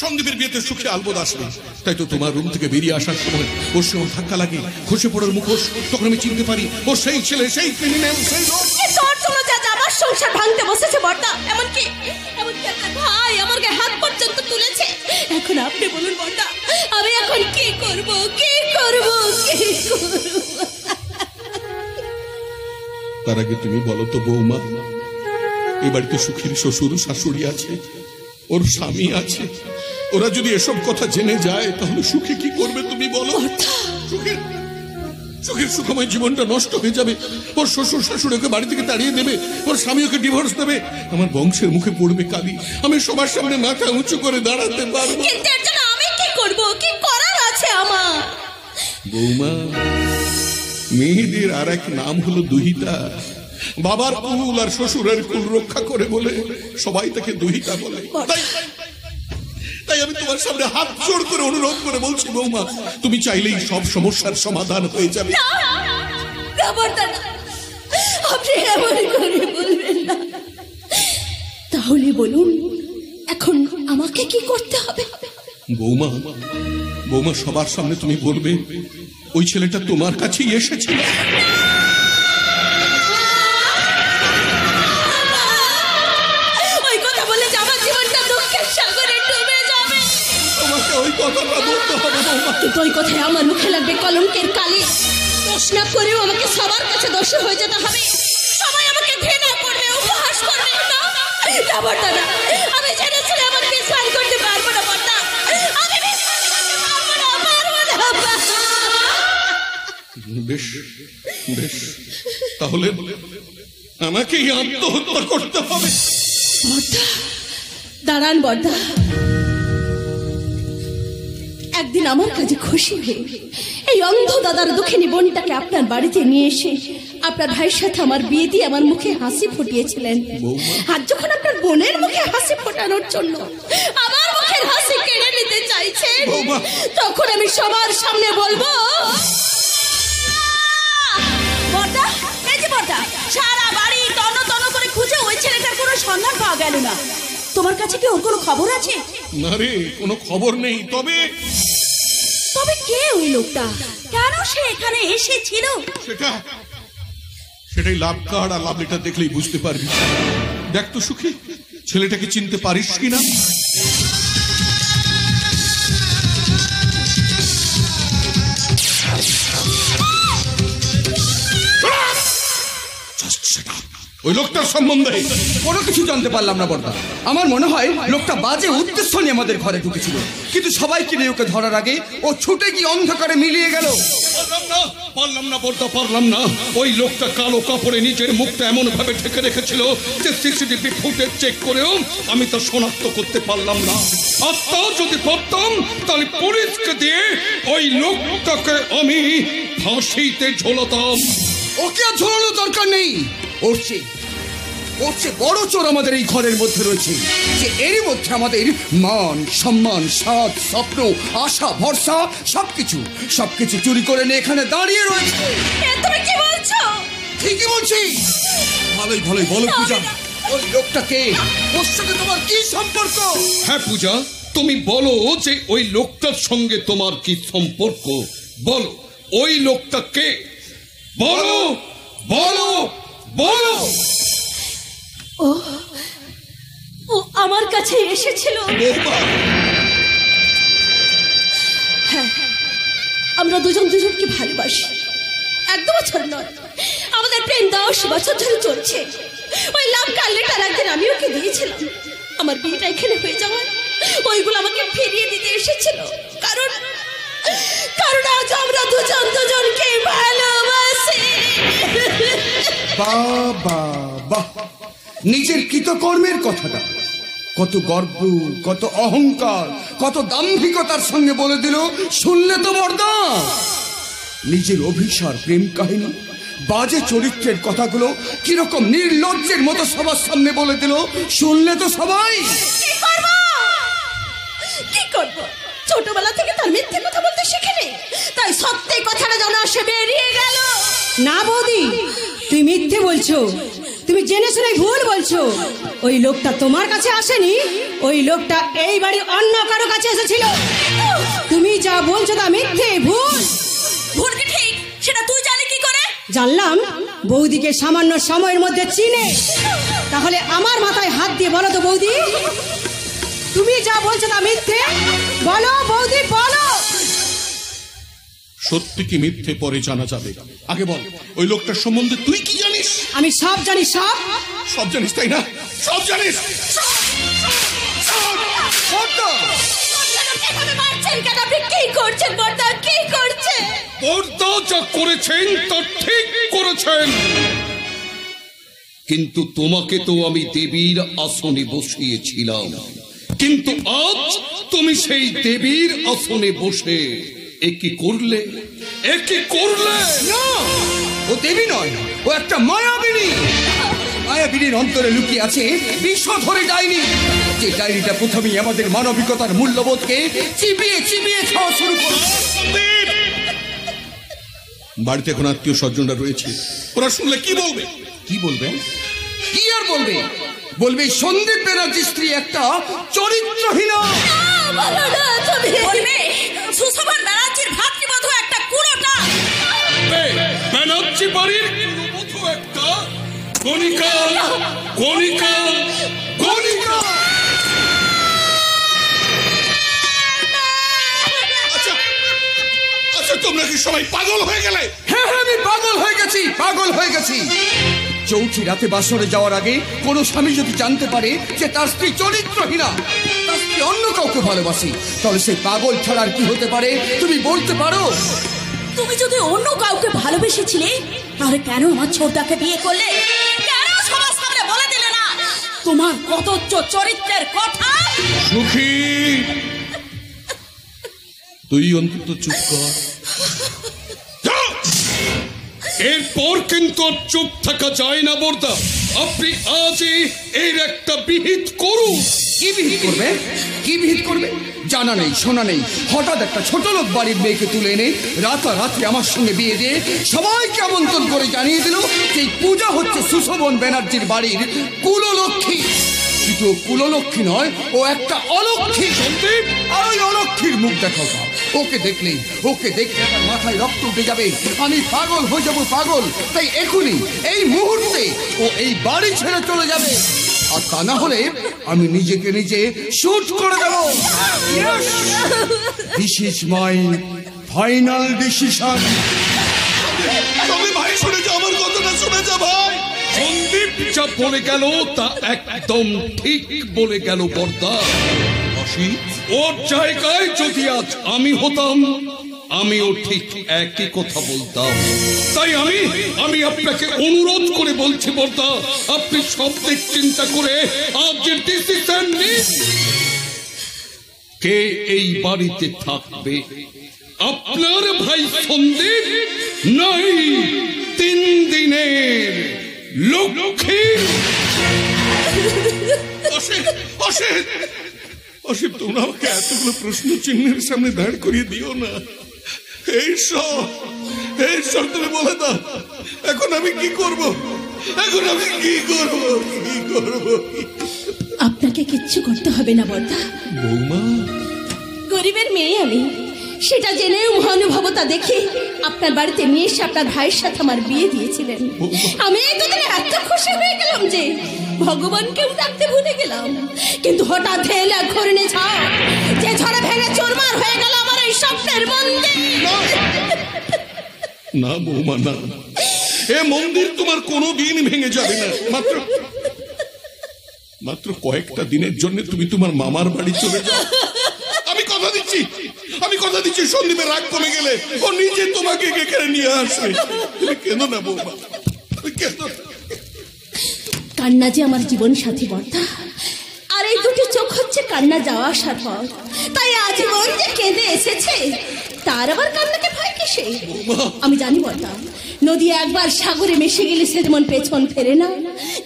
সন্দীপের বিয়েতে সুখী আলবদ আসবে। তাই তো তোমার রুম থেকে বেরিয়ে আসার সময় ওর সঙ্গে ধাক্কা লাগে, খসে পড়ার মুখোশ। তখন আমি চিনতে পারি ও সেই ছেলে, সেই ক্রিমিনাল, সেই লোক। তোর জন্য যা আমার সংসার ভাঙতে বসেছে বর্দা, এমনকি আপনার ভাই আমার গায়ে হাত পর্যন্ত তুলেছে। এখন আপনি বলুন বর্দা, আমি এখন কি করব, কি করব, কি করব? তার আগে তুমি বলো তো বৌমা, এ বাড়িতে সুখীর শ্বশুর শাশুড়ি আছে, ওর স্বামী আছে। ওরা যদি এসব কথা জেনে যায় তাহলে সুখী কি করবে তুমি বলো? সুখীর সুখময় জীবনটা নষ্ট হয়ে যাবে। ওর শ্বশুর শাশুড়ি ওকে বাড়ি থেকে তাড়িয়ে দেবে, ওর স্বামী ওকে ডিভোর্স দেবে। আমার বংশের মুখে পড়বে কালি। আমি সবার সামনে মাথা উঁচু করে দাঁড়াতে পারবো? কিন্তু এর জন্য আমি কি করব, কি করার আছে আমার? বৌমা, মেয়েদের আর এক নাম হলো দুহিতা। বাবার কুল আর শ্বশুরের কুল রক্ষা করে বলে সবাই তাকে দুহিতা বলে। তাই আমি তোমার সামনে হাত জোড় করে অনুরোধ করে বলছি বৌমা, তুমি চাইলেই সব সমস্যার সমাধান হয়ে যাবে। আপনি এমন করে বলবেন না। তাহলে বলুন এখন আমাকে কি করতে হবে? বৌমা, বৌমা সবার সামনে তুমি বলবে ওই ছেলেটা তোমার কাছেই এসেছিল। ওই কথা বলে যে আমার জীবনটা দুঃখের সাগরে ডুবে যাবে। তোমাকে ওই কথাটা বলতে হবে বৌমা। কিন্তু ওই কথায় আমার মুখে লাগবে কলঙ্কের কালি। দোষ না করেও আমাকে সবার কাছে দোষী হয়ে যেতে হবে। সবাই আমাকে ঘৃণা করবে, উপহাস করবে। না বর্দা, আমি জেনে শুনে আমার বিশ্বাস করতে পারবো না বর্দা। আমি বিশ্বাস করতে পারবো না। বেশ বেশ, তাহলে আমাকেই আত্মহত্যা করতে হবে। বর্দা দাঁড়ান বর্দা, একদিন আমার কাছে খুশি হয়ে এই অন্ধ দাদার দুঃখিনী বোনটাকে আপনার বাড়িতে নিয়ে এসে আপনার ভাইয়ের সাথে আমার বিয়ে দিয়ে আমার মুখে হাসি ফুটিয়েছিলেন। আর যখন আপনার বোনের মুখে হাসি ফোটানোর জন্য আমার মুখের হাসি কেড়ে নিতে চাইছেন, তখন আমি সবার সামনে বলবো বর্দা, এই যে বর্দা, সারা বাড়ি তন্ন তন্ন করে খুঁজে ওই ছেলেটার কোনো সন্ধান পাওয়া গেল না। তোমার কাছে কি ওর কোনো খবর আছে? না রে, কোনো খবর নেই। তবে কে ওই লোকটা, কেন সে এখানে এসেছিল? সেটাই লাভ কার্ড আর লাভ লেটার দেখলেই বুঝতে পারবি। দেখ তো সুখী, ছেলেটাকে চিনতে পারিস কিনা? ওই লোকটার সম্বন্ধে কোনো কিছু জানতে পারলাম না বর্দা। আমার মনে হয় লোকটা বাজে উদ্দেশ্য নিয়ে আমাদের ঘরে ঢুকেছিল, কিন্তু সবাইকে নিয়ে ওকে ধরার আগে ও ছুটে গিয়ে অন্ধকারে মিলিয়ে গেল। পারলাম না বর্দা, পারলাম না। ওই লোকটা কালো কাপড়ে নিজের মুখটা এমন ভাবে ঢেকে রেখেছিল যে সিসিটিভি ফুটেজ চেক করেও আমি তা শনাক্ত করতে পারলাম না। আর তা যদি পারতাম তাহলে পুলিশকে দিয়ে ওই লোকটাকে আমি ফাঁসিতে ঝোলাতাম। ওকে আর ঝোলানোর দরকার নেই। ওর চেয়ে বড় চোর আমাদের এই ঘরের মধ্যে রয়েছে, যে এরই মধ্যে আমাদের মান সম্মান সাধ স্বপ্ন আশা ভরসা সবকিছু চুরি করে নিয়ে এখানে দাঁড়িয়ে রয়েছে। তুমি কি বলছো? ঠিকই বলছি। ভালোই বলো পূজা, ওই লোকটা কে? ওর সঙ্গে তোমার কি সম্পর্ক? হ্যাঁ পূজা, তুমি বলো যে ওই লোকটার সঙ্গে তোমার কি সম্পর্ক। বলো ওই লোকটা কে? বলো বলো বলো। ও আমার কাছে এসেছিল। হ্যাঁ, আমরা দুজনকে ভালোবাসি। এক দু বছর নয়, আমাদের প্রেম 10 বছর ধরে চলছে। ওই লাভ কার্ডলেটার একদিন আমি ওকে দিয়েছিলাম। আমার বিয়েটা এখানে হয়ে যাওয়ায় ওইগুলো আমাকে ফিরিয়ে দিতে এসেছিল। কারণ আজ আমরা দুজনকে ভালোবাসি। বাবা বাহ, নিজের কৃতকর্মের কথাটা কত গর্ব, কত অহংকার, কত দাম্ভিকতার সঙ্গে বলে দিল। শুনলে তো বর্দা, নিজের অভিসার প্রেম কাহিনী, বাজে চরিত্রের কথাগুলো কিরকম নির্লজ্জের মতো সবার সামনে বলে দিল। শুনলে তো সবাই। কি করব? ছোটবেলা থেকে তার মিথ্যে কথা বলতে শিখিনি, তাই সত্যি কথাটা যেন সে বেরিয়ে গেল। না বৌদি, তুই মিথ্যে বলছো, তুমি জেনে শুনে ভুল বলছো। ওই লোকটা তোমার কাছে আসেনি, ওই লোকটা এই বাড়ি অন্য কারো কাছে এসেছিল। তুমি যা বলছো তা মিথ্যে, ভুল। ভুল কি ঠিক সেটা তুই জানি কি করে? জানলাম বৌদিকে সামান্য সময়ের মধ্যে চিনে। তাহলে আমার মাথায় হাত দিয়ে বলো তো বৌদি, তুমি যা বলছো তা মিথ্যে? বলো বৌদি, বলো। সত্যি কি মিথ্যে পরে জানা যাবে, আগে বল ওই লোকটার সম্বন্ধে তুই কি জানিস? আমি সব জানি, সব। সব জানিস তাই না? সব জানিস? কি করছেন বর্দা, কি করছেন? বর্দা যা করেছেন তা ঠিক করেছেন, কিন্তু তোমাকে তো আমি দেবীর আসনে বসিয়েছিলাম, কিন্তু আজ তুমি সেই দেবীর আসনে বসে একই করলে। না, ও দেবী নয়, ও একটা মায়াবিনী। মায়াবিনীর অন্তরে লুকিয়ে আছে বিষধরে ডাইনি, যে ডাইনিটা প্রথমেই আমাদের মানবিকতার মূল্যবোধকে চিবিয়ে চিবিয়ে খাওয়া শুরু করে। বাড়িতে এখন আত্মীয় স্বজনরা রয়েছে, ওরা শুনলে কি বলবে? কি বলবে? কি আর বলবে? বলবে সন্দীপ ব্যানার্জি স্ত্রী একটা চরিত্রহীনা। বলবে সুশোভন ব্যানার্জির ভাতৃবধূ একটা কুড়োটা। ব্যানার্জি বাড়ির কুলবধূ একটা গণিকা। আচ্ছা তোমরা কি সবাই পাগল হয়ে গেলে? হ্যাঁ, আমি পাগল হয়ে গেছি। চৌঠি রাতে বাসরে যাওয়ার আগে কোন স্বামী যদি জানতে পারে যে তার স্ত্রী চরিত্রহীনা, তার স্ত্রী অন্য কাউকে ভালোবাসে, তাহলে সেই পাগল ছাড়ার কি হতে পারে তুমি বলতে পারো? তুমি যদি অন্য কাউকে ভালোবেসেছিলে তাহলে কেন আমার ছোটদাকে বিয়ে করলে? কেন সবার সামনে বলে দিলে না তোমার কত চরিত্রের কথা? সুখী, তুই অন্তত চুপ কর। এরপর কিন্তু আর চুপ থাকা যায় না বর্দা। আপনি আজই এর একটা বিহিত করুন। কি বিহিত করবে? জানা নেই, শোনা নেই, হঠাৎ একটা ছোট লোক বাড়ির মেয়েকে তুলে এনে রাতারাতি আমার সঙ্গে বিয়ে দিয়ে সবাইকে আমন্ত্রণ করে জানিয়ে দিল যে পূজা হচ্ছে সুশোভন ব্যানার্জির বাড়ির কুললক্ষ্মী। কিন্তু কুললক্ষ্মী নয়, ও একটা অলক্ষ্মী। সন্দীপ, আর ওই অলক্ষ্মীর মুখ দেখাও। ওকে দেখলে আমার মাথায় রক্ত উঠে যাবে, আমি পাগল হয়ে যাবো, পাগল। তাই এখনই এই মুহূর্তে ও এই বাড়ি ছেড়ে চলে যাবে, আর তা না হলে আমি নিজেকে নিজে শুট করে দেব। This is my final decision. তবে ভাই শুনে যা, আমার কথাটা শুনে যা ভাই। সন্দীপ যা বলে গেল তা একদম ঠিক বলে গেল বর্দা। ওর জায়গায় যদি আজ আমি হতাম, আমিও ঠিক একই কথা বলতাম। তাই আমি আপনাকে অনুরোধ করে বলছি বর্দা, আপনি সব দিক চিন্তা করে আজ ডিসিশন নিন। কে এই বাড়িতে থাকবে? আপনার ভাই সন্দীপ, নাই 3 দিনের লক্ষ্মী। অসীম, তোমরা আমাকে এতগুলো প্রশ্ন চিহ্নের সামনে দাঁড় করিয়ে দিও না। এই সব তুমি বলে দাও, এখন আমি কি করব? আপনাকে কিচ্ছু করতে হবে না বর্দা। বৌমা, গরিবের মেয়ে আমি, সেটা জেনেও মহানুভবতা দেখে আপনার বাড়িতে নিয়ে এসে আপনার ভাইয়ের সাথে আমার বিয়ে দিয়েছিলেন। আমি এতদিনে এত খুশি হয়ে গেলাম যে ভগবানকেও ডাকতে ভুলে গেলাম। কিন্তু হঠাৎ এলো ঘূর্ণি ঝড়, যে ঝড়ে ভেঙে চুরমার হয়ে গেল আমার এই স্বপ্নের মন্দির। না বৌমা না, এ মন্দির তোমার কোনো দিন ভেঙে যাবে না। মাত্র কয়েকটা দিনের জন্য তুমি তোমার মামার বাড়ি চলে যাও। আমি কথা দিচ্ছি সন্দীপের রাগ কমে গেলে ও নিজে তোমাকে এখানে নিয়ে আসবে। তুমি কেন না বৌমা, কেন? কান্না যে আমার জীবন সাথী বর্তা, আর এই দুটি চোখ হচ্ছে কান্না যাওয়া আসার পর। তাই আজীবন যে কেঁদে এসেছে, তার আবার কান্নাকে ভয় কিসে? আমি জানি বর্তা, নদী একবার সাগরে মিশে গেলে সে যেমন পেছন ফেরে না,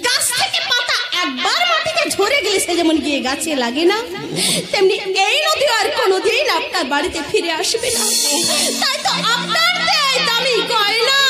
গাছ থেকে পাতা একবার মাটিতে ঝরে গেলে সে যেমন গিয়ে গাছে লাগে না, তেমনি এই নদী আর কোনোদিন আপনার বাড়িতে ফিরে আসবে না। তাই তো আপনার দেয় দামি গয়না।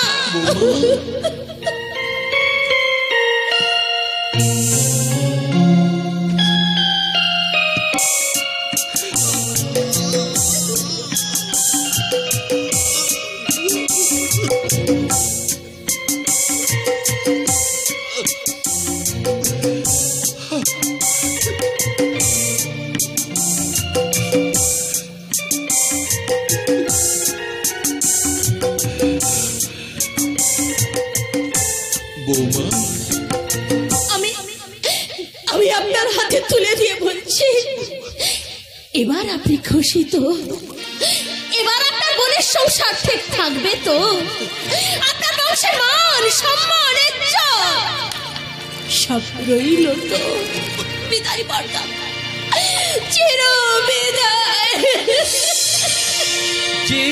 আমি আপনার হাতে তুলে দিয়ে বলছি, এবার আপনি খুশি তো? এবার আপনার বোনের সংসার ঠিক থাকবে তো? আপনার বংশের মান সম্মান সব রইল তো? বিদায় বর্তা, চির বিদায়। সে